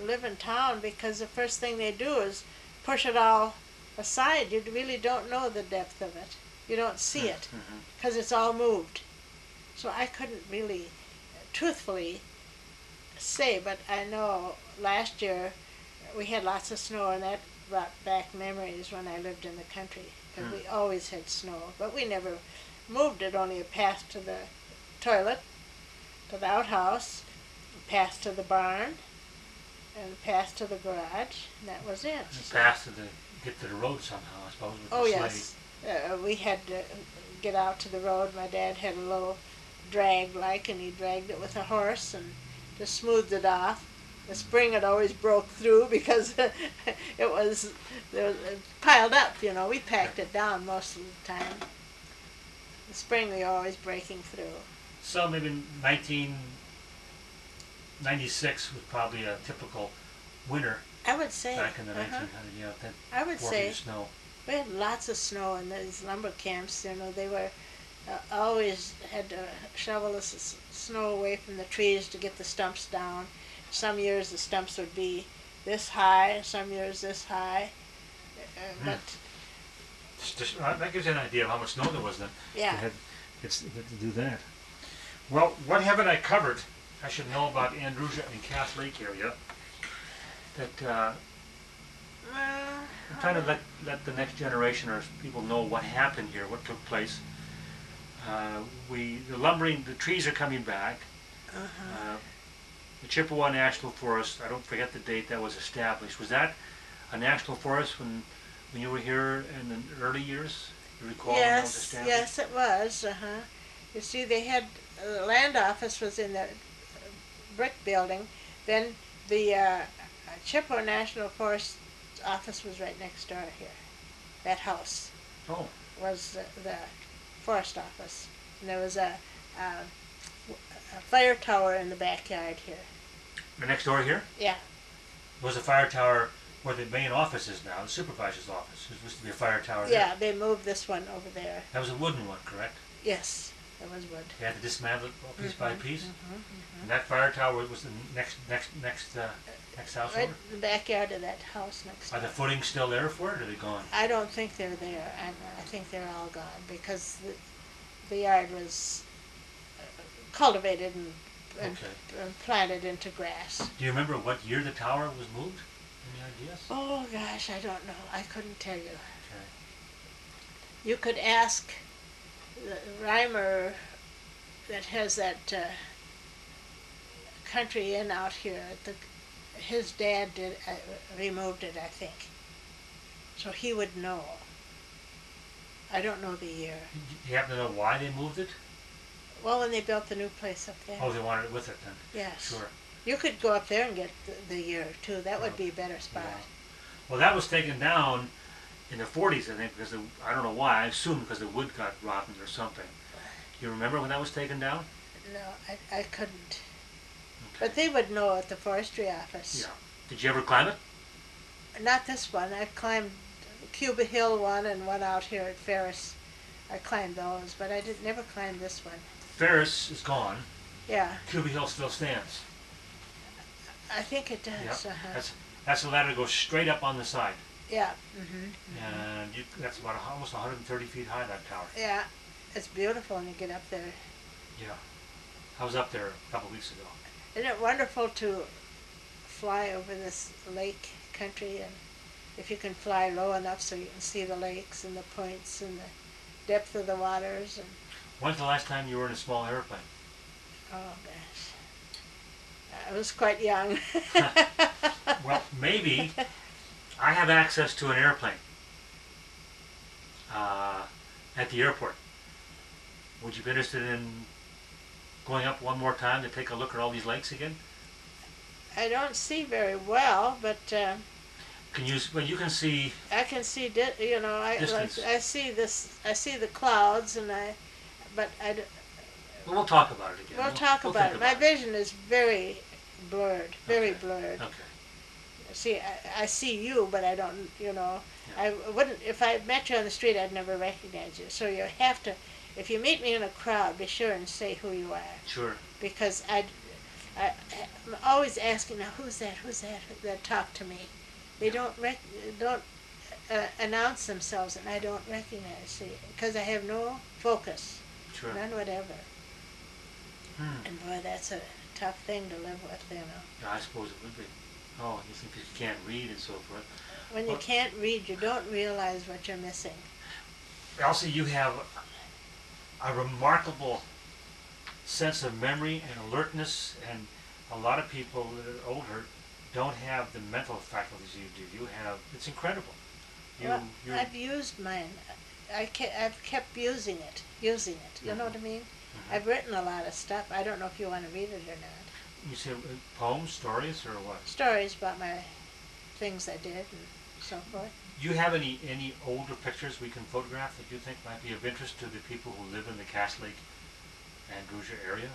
live in town because the first thing they do is push it all aside. You really don't know the depth of it. You don't see it because it's all moved. So I couldn't really truthfully say, but I know last year we had lots of snow, and that brought back memories when I lived in the country, because we always had snow, but we never moved it, only a path to the toilet, to the outhouse, a path to the barn, and a path to the garage, and that was it. The path to get to the road somehow, I suppose, with the Oh sleigh. yes, we had to get out to the road. My dad had a little drag and he dragged it with a horse and just smoothed it off. The spring it always broke through because it was piled up, you know. We packed it down most of the time. The spring we were always breaking through. So maybe 1996 was probably a typical winter I would say. back in the 1900s. Yeah, that I would 4 feet say of snow. we had lots of snow in these lumber camps. You know, they were always had to shovel the snow away from the trees to get the stumps down. Some years the stumps would be this high, some years this high. But That gives you an idea of how much snow there was then. yeah, To do that. Well, what haven't I covered? I should know about Andrusia and Cass Lake area. That I'm trying to let the next generation or people know what happened here, what took place. The trees are coming back. The Chippewa National Forest, I don't forget the date that was established. Was that a national forest when you were here in the early years? You recall when that was established? Yes, it was. You see, they had the land office was in the brick building. Then the Chippewa National Forest office was right next door here. That house was the forest office. And there was a fire tower in the backyard here. The next door here? Yeah. Was the fire tower where the main office is now, the supervisor's office? There used to be a fire tower there. Yeah, they moved this one over there. That was a wooden one, correct? Yes, it was wood. They had to dismantle it piece by piece? And that fire tower was the next house Right over? in the backyard of that house next Are door. the footings still there for it, or are they gone? I don't think they're there. I think they're all gone because the yard was cultivated and planted into grass. Do you remember what year the tower was moved? Any ideas? Oh gosh, I don't know. I couldn't tell you. Okay. You could ask the Reimer that has that country inn out here. His dad removed it, I think. So he would know. I don't know the year. Do you happen to know why they moved it? Well, when they built the new place up there. Oh, they wanted it with it then? Yes. Sure. You could go up there and get the year too. That would be a better spot. Yeah. Well, that was taken down in the 40s, I think, because I don't know why. I assume because the wood got rotten or something. You remember when that was taken down? No, I couldn't. Okay. But they would know at the forestry office. Yeah. Did you ever climb it? Not this one. I've climbed Cuba Hill one and one out here at Ferris. I climbed those, but I never climbed this one. Ferris is gone. Yeah, Cuba Hill still stands. I think it does. Yep. Uh-huh. That's a ladder that goes straight up on the side. Yeah. And that's about almost 130 feet high, that tower. Yeah, it's beautiful when you get up there. Yeah. I was up there a couple weeks ago. Isn't it wonderful to fly over this lake country, and if you can fly low enough so you can see the lakes and the points and the depth of the waters. And When's the last time you were in a small airplane? oh gosh, I was quite young. Well, maybe I have access to an airplane at the airport. Would you be interested in going up one more time to take a look at all these lakes again? I don't see very well, but Can you? Well, you can see. I can see. Distance. I see this. I see the clouds, but Well, we'll talk about it again. we'll talk about think it. My vision is very blurred, very Okay. blurred. Okay. See, I see you, but I don't. Yeah. I wouldn't. If I met you on the street, I'd never recognize you. So you have to. If you meet me in a crowd, be sure and say who you are, Sure. because I'm always asking, now who's that? Who's that talk to me? They don't announce themselves, and I don't recognize. See, because I have no focus, Sure. none whatever. Hmm. And boy, that's a tough thing to live with, Yeah, I suppose it would be. Oh, you think you can't read and so forth. When you Well- can't read, you don't realize what you're missing. Elsie, you have a remarkable sense of memory and alertness, and a lot of people that are older don't have the mental faculties you do. You have, it's incredible. Well, you're, I've used mine. I've kept using it. You know what I mean? Mhm. I've written a lot of stuff. I don't know if you want to read it or not. You say poems, stories, or what? Stories about my things I did and so forth. Do you have any older pictures we can photograph that you think might be of interest to the people who live in the Cass Lake and Gruger area?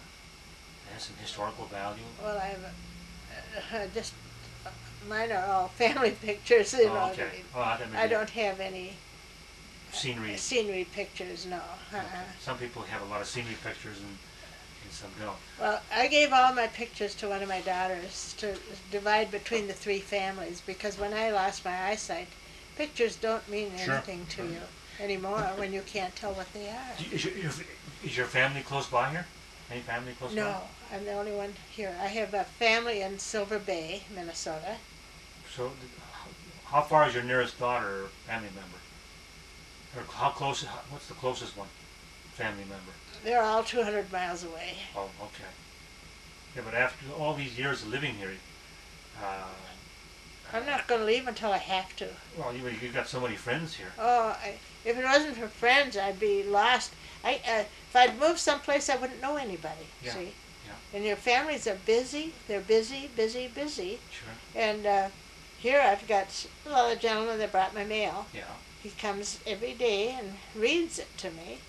It has some historical value. Well, I have just mine are all family pictures. You know Oh, what I okay. mean? Oh, I thought maybe I don't have any scenery. pictures. No. Okay. Some people have a lot of scenery pictures and some don't. Well, I gave all my pictures to one of my daughters to divide between the three families, because when I lost my eyesight, pictures don't mean Sure. anything to you anymore when you can't tell what they are. Is your family close by here? Any family close by? No, I'm the only one here. I have a family in Silver Bay, Minnesota. So, how far is your nearest daughter or family member? Or how close? What's the closest one? Family member. They're all 200 miles away. Oh, okay. Yeah, but after all these years of living here, I'm not going to leave until I have to. well, you've got so many friends here. Oh, if it wasn't for friends, I'd be lost. If I'd moved someplace, I wouldn't know anybody. Yeah, See, yeah. And your families are busy. They're busy, busy, busy. Sure. And here I've got a gentleman that brought my mail. Yeah. He comes every day and reads it to me.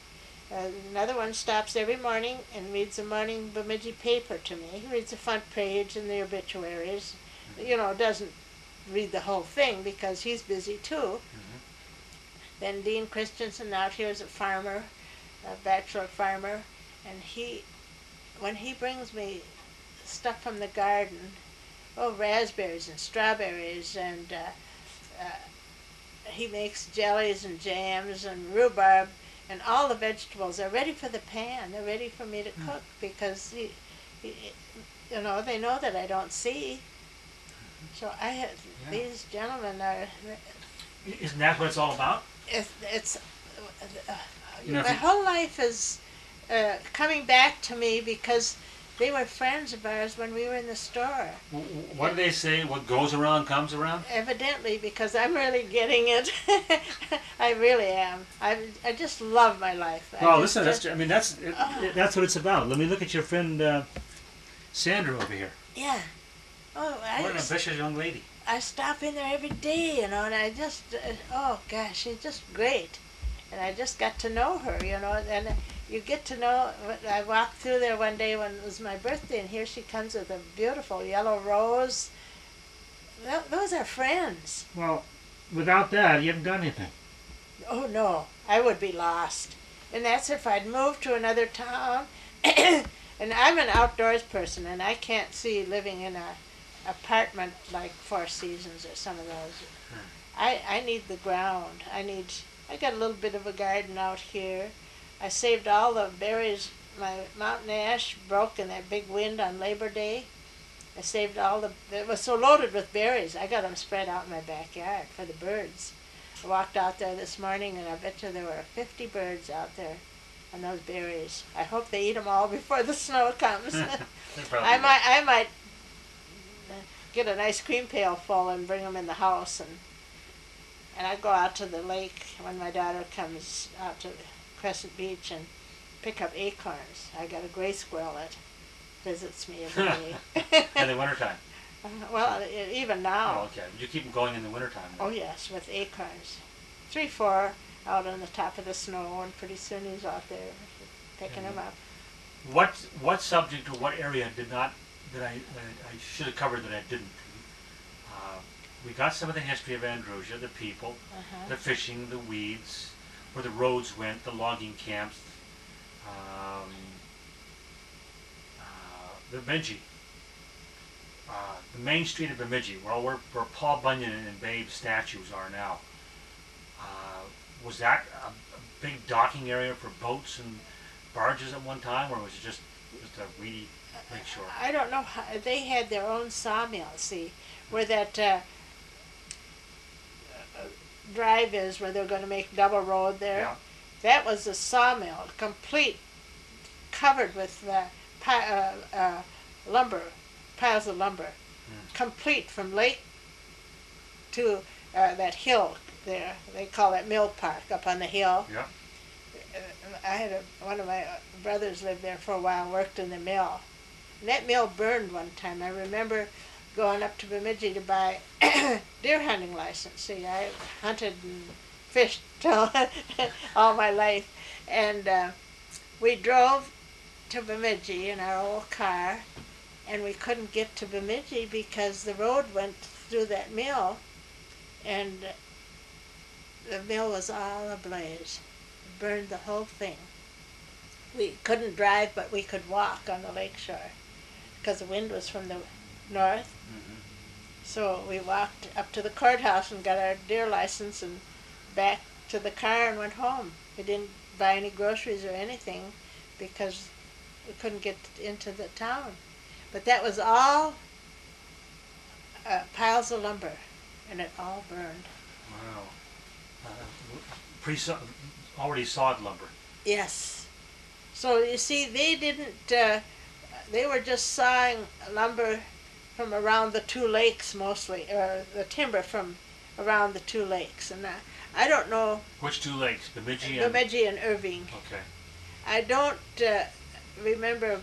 Another one stops every morning and reads the morning Bemidji paper to me. He reads the front page and the obituaries. You know, doesn't read the whole thing because he's busy too. Mm-hmm. Then Dean Christensen out here is a farmer, a bachelor farmer, and when he brings me stuff from the garden, raspberries and strawberries, and he makes jellies and jams and rhubarb, and all the vegetables are ready for the pan. They're ready for me to cook because they know that I don't see. So these gentlemen are. Isn't that what it's all about? It's You know, my whole life is coming back to me because they were friends of ours when we were in the store. What do they say? What goes around comes around? Evidently, because I'm really getting it. I really am. I just love my life. That's what it's about. Let me look at your friend Sandra over here. Yeah. Oh, What an ambitious young lady. I stop in there every day, and I just, oh gosh, she's just great. And I just got to know her, and you get to know, I walked through there one day when it was my birthday, and here she comes with a beautiful yellow rose. Those are friends. Well, without that, you haven't done anything. Oh no, I would be lost. And that's if I'd moved to another town. And I'm an outdoors person, and I can't see living in a apartment like Four Seasons or some of those. I need the ground. I got a little bit of a garden out here. I saved all the berries. My mountain ash broke in that big wind on Labor Day. I saved it was so loaded with berries. I got them spread out in my backyard for the birds. I walked out there this morning, and I bet you there were 50 birds out there on those berries. I hope they eat them all before the snow comes. I might get an ice cream pail full and bring them in the house, and I go out to the lake when my daughter comes out to Crescent Beach and pick up acorns. I got a gray squirrel that visits me every day. In the wintertime? Well, even now. Oh, okay. You keep them going in the wintertime. Oh, yes, with acorns. 3, 4 out on the top of the snow, and pretty soon he's out there picking them up. What subject or what area that I should have covered that I didn't? We got some of the history of Andrusia, the people, the fishing, the weeds, where the roads went, the logging camps, Bemidji. The main street of Bemidji, where Paul Bunyan and Babe's statues are now. Was that a big docking area for boats and barges at one time, or was it just a weedy lakeshore? I don't know. They had their own sawmill, see, where that drive is, where they're going to make double road there. Yeah. That was a sawmill, complete, covered with lumber, piles of lumber, complete from lake to that hill there. They call it Mill Park up on the hill. Yeah. I had one of my brothers lived there for a while, worked in the mill. And that mill burned one time. I remember going up to Bemidji to buy deer hunting license. See, I hunted and fished all my life. And we drove to Bemidji in our old car, and we couldn't get to Bemidji because the road went through that mill, and the mill was all ablaze. It burned the whole thing. We couldn't drive, but we could walk on the lakeshore because the wind was from the north. So we walked up to the courthouse and got our deer license and back to the car and went home. We didn't buy any groceries or anything because we couldn't get into the town. But that was all piles of lumber, and it all burned. Wow. Already sawed lumber. Yes. So you see, they didn't, they were just sawing lumber from around the 2 lakes mostly, or the timber from around the 2 lakes. And I don't know. Which 2 lakes? Bemidji and Irving. Okay. I don't remember,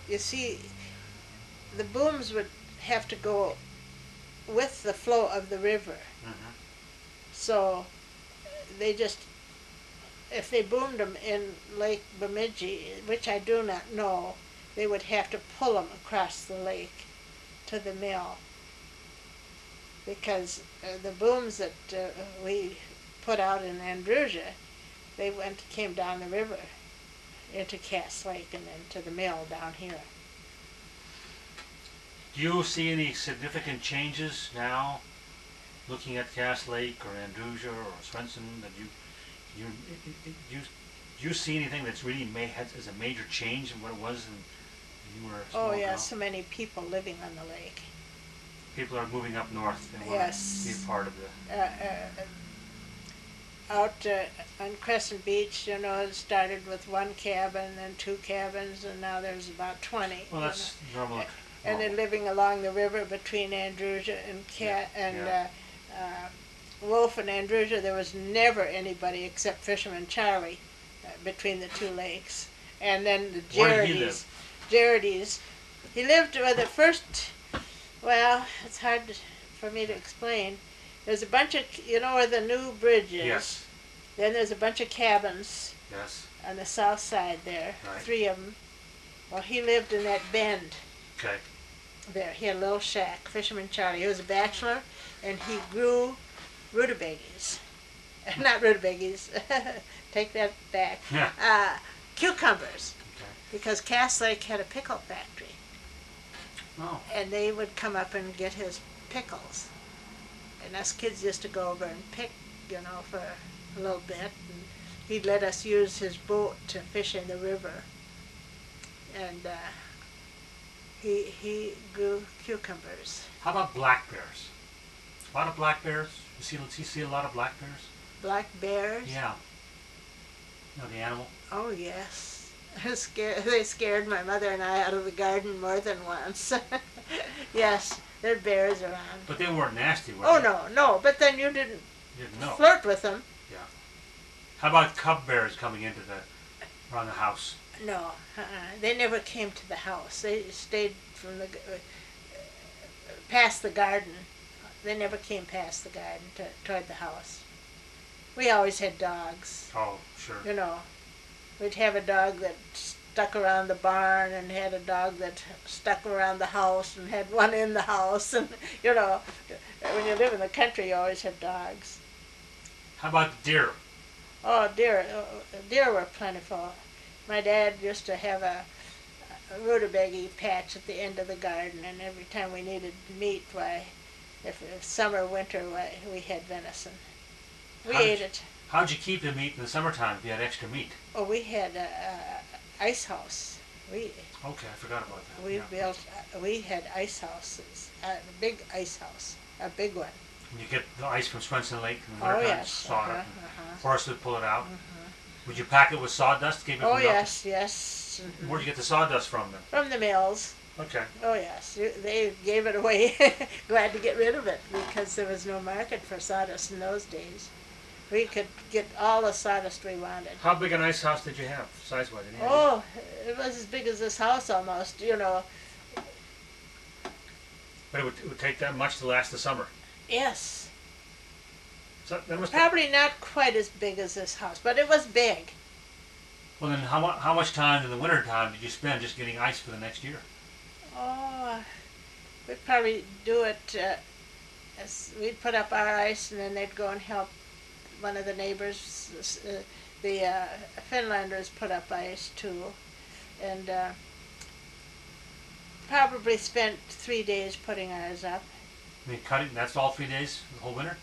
you see, the booms would have to go with the flow of the river. So they just, if they boomed them in Lake Bemidji, which I do not know, they would have to pull them across the lake to the mill. Because the booms that we put out in Andrusia, they came down the river into Cass Lake and then to the mill down here. Do you see any significant changes now, looking at Cass Lake or Andrusia or Swenson, that you see anything that's really as a major change in what it was when you were a small Oh yeah, girl? so many people living on the lake. People are moving up north and want Yes. to be a part of the... Out on Crescent Beach, you know, it started with 1 cabin, then 2 cabins, and now there's about 20. Well, that's normal. And they're living along the river between Andrusia and Wolf and Andrusia. There was never anybody except Fisherman Charlie between the 2 lakes. And then the Where did he live? Jaredies. He lived with the first, well, it's hard for me to explain. There's a bunch of, you know where the new bridge is? Yes. Then there's a bunch of cabins Yes. on the south side there, Right. 3 of them. Well, he lived in that bend Okay. there. He had a little shack, Fisherman Charlie. He was a bachelor, and he grew rutabagas. Not rutabagas, take that back. Yeah. Cucumbers, Okay. because Cass Lake had a pickle factory, Oh. and they would come up and get his pickles. And us kids used to go over and pick, you know, for a little bit. And he'd let us use his boat to fish in the river. And he grew cucumbers. How about black bears? A lot of black bears. You see a lot of black bears? Black bears? Yeah. You know the animal? Oh, yes. They scared my mother and I out of the garden more than once. Yes, there are bears around. But they weren't nasty, were Oh, they? no. But then you didn't You didn't know. flirt with them. Yeah. How about cub bears coming into around the house? No, they never came to the house. They stayed from the past the garden. They never came past the garden toward the house. We always had dogs. Oh, sure. You know, we'd have a dog that stuck around the barn, and had a dog that stuck around the house, and had one in the house. And you know, when you live in the country, you always have dogs. How about deer? Oh, deer were plentiful. My dad used to have a rutabaga patch at the end of the garden, and every time we needed meat, why, if summer, winter, why, we had venison. We ate it. How'd you keep the meat in the summertime if you had extra meat? Oh, we had a ice house. Okay, I forgot about that. We had ice houses, a big ice house, a big one. And you get the ice from Swenson Lake in the Oh, wintertime, yes. saw it, and horse would pull it out. Would you pack it with sawdust? Keep it Oh, from melting? yes. Where'd you get the sawdust from then? From the mills. Okay. Oh, yes. They gave it away. Glad to get rid of it, because there was no market for sawdust in those days. We could get all the sawdust we wanted. How big an ice house did you have, size-wise? Oh, it was as big as this house almost, you know. But it would take that much to last the summer. Yes. So that must Probably not quite as big as this house, but it was big. Well, then how much time in the winter time did you spend just getting ice for the next year? Oh, we'd probably do it, we'd put up our ice, and then they'd go and help one of the neighbors. The Finlanders put up ice too, and probably spent 3 days putting ours up. I mean, cutting, that's all 3 days, the whole winter?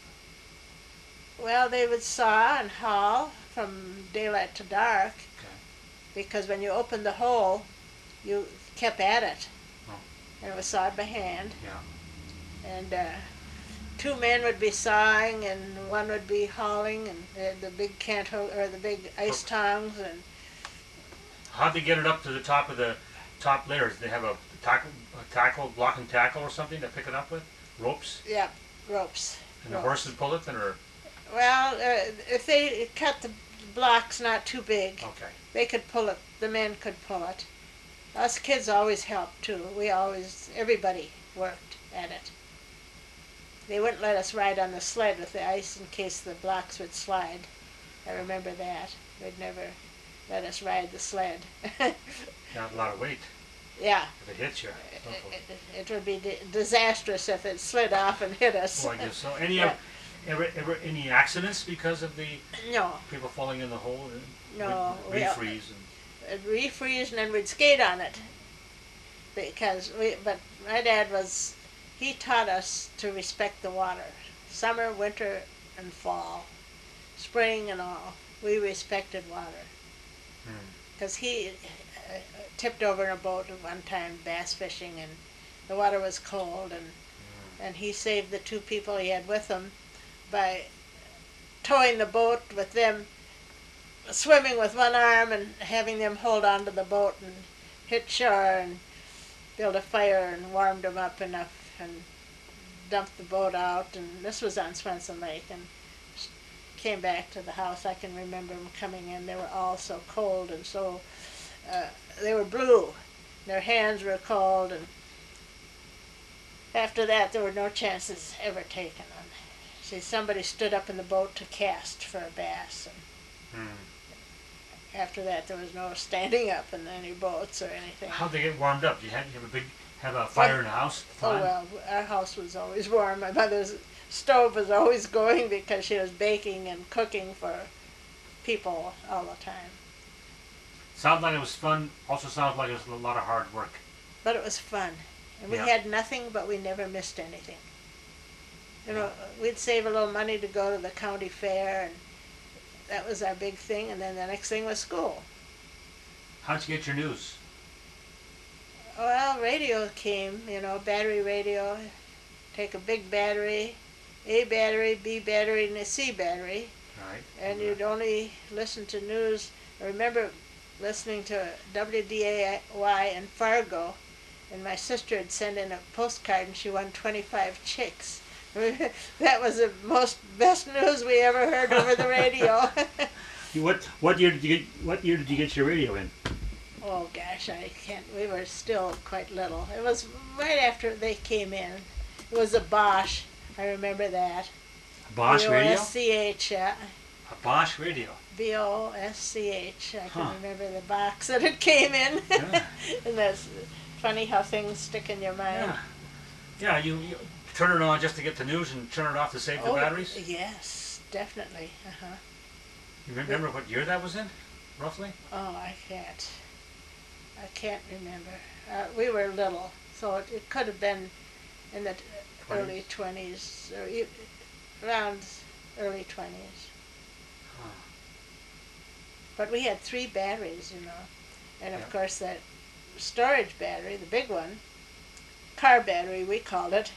Well, they would saw and haul from daylight to dark, Okay. because when you opened the hole, you kept at it. Oh. And it was sawed by hand. Yeah. And 2 men would be sawing, and one would be hauling, and they had the big or the big ice tongs. And How'd they get it up to the top of the top layers? They have a tackle, block and tackle or something to pick it up with? Ropes? yeah, ropes. And the Ropes. horse would pull it then, or? Well, if they cut the blocks not too big, Okay. they could pull it. The men could pull it. Us kids always helped too. Everybody worked at it. They wouldn't let us ride on the sled with the ice in case the blocks would slide. I remember that. They'd never let us ride the sled. Not a lot of weight. Yeah. If it hits you. It would be disastrous if it slid off and hit us. Well, I guess so. Yeah. Ever any accidents because of the No, people falling in the hole? No, Refreeze and. it'd refreeze, and then we'd skate on it. But my dad he taught us to respect the water. Summer, winter, and fall. Spring and all. We respected water. Because he tipped over in a boat at one time bass fishing, and the water was cold, and he saved the 2 people he had with him by towing the boat with them, swimming with one arm and having them hold on to the boat and hit shore and build a fire and warmed them up enough and dumped the boat out. And this was on Swenson Lake, and came back to the house. I can remember them coming in. They were all so cold, and so they were blue. Their hands were cold, and after that, there were no chances ever taken. See, somebody stood up in the boat to cast for a bass. And after that, there was no standing up in any boats or anything. How'd they get warmed up? You have a fire in the house? Oh, well, our house was always warm. My mother's stove was always going because she was baking and cooking for people all the time. Sounds like it was fun. Also sounds like it was a lot of hard work. But it was fun. And we had nothing, but we never missed anything. You know, we'd save a little money to go to the county fair, and that was our big thing. And then the next thing was school. How'd you get your news? Well, radio came, you know, battery radio. Take a big battery, A battery, B battery, and a C battery. Right. And you'd only listen to news. I remember listening to WDAY in Fargo, and my sister had sent in a postcard, and she won 25 chicks. That was the best news we ever heard over the radio. What year did you get your radio in? Oh gosh, I can't. We were still quite little. It was right after they came in. It was a Bosch. I remember that. A Bosch radio? B-O-S-C-H, yeah. A Bosch radio. B-O-S-C-H. I can remember the box that it came in. Yeah. And that's funny how things stick in your mind. Yeah, you turn it on just to get the news and turn it off to save the batteries? Yes, definitely. Uh-huh. You remember what year that was in, roughly? Oh, I can't remember. We were little, so it could have been in the early 20s, or around early 20s. Huh. But we had 3 batteries, you know. And of course that storage battery, the big one, car battery we called it,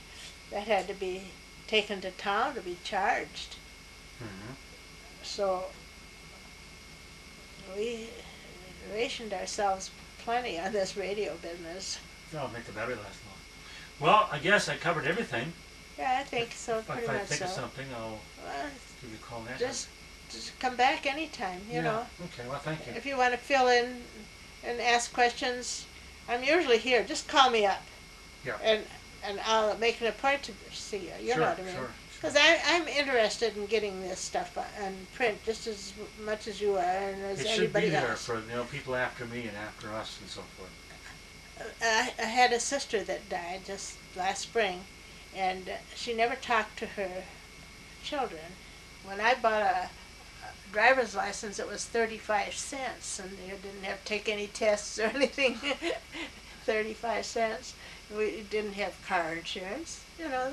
that had to be taken to town to be charged. So we rationed ourselves plenty on this radio business. That'll make the battery last long. Well, I guess I covered everything. Yeah, I think so, pretty much so. If I think of something, I'll give you a call next time. Just come back anytime, you know. Okay, well, thank you. If you want to fill in and ask questions, I'm usually here. Just call me up. Yeah. And I'll make it a point to see you. You know what I mean? Sure. Because I'm interested in getting this stuff on print just as much as you are and as It should anybody be there else. for people after me and after us and so forth. I had a sister that died just last spring, and she never talked to her children. When I bought a driver's license, it was 35 cents, and you didn't have to take any tests or anything. 35 cents. We didn't have car insurance, you know.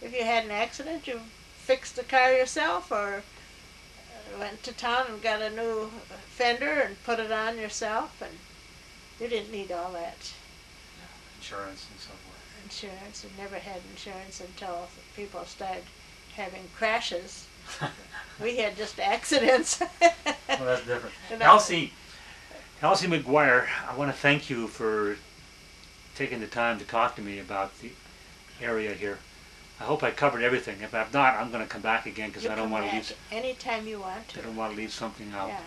If you had an accident, you fixed the car yourself, or went to town and got a new fender and put it on yourself, and you didn't need all that Insurance and so forth. insurance. We never had insurance until people started having crashes. We had just accidents. Well, that's different. Elsie McGuire, I want to thank you for taking the time to talk to me about the area here. I hope I covered everything. If I've not, I'm going to come back again because I don't want to leave. Anytime you want to. I don't want to leave something out. Yeah.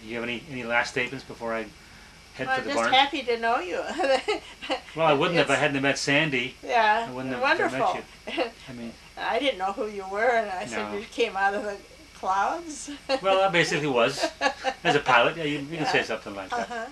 Do you have any last statements before I head for the barn? I'm just happy to know you. Well, I wouldn't if I hadn't met Sandy. Yeah, I wouldn't have wonderful. met you. I mean, I didn't know who you were, and I said you came out of the clouds. Well, I basically was. As a pilot, yeah, you can say something like that. Uh-huh.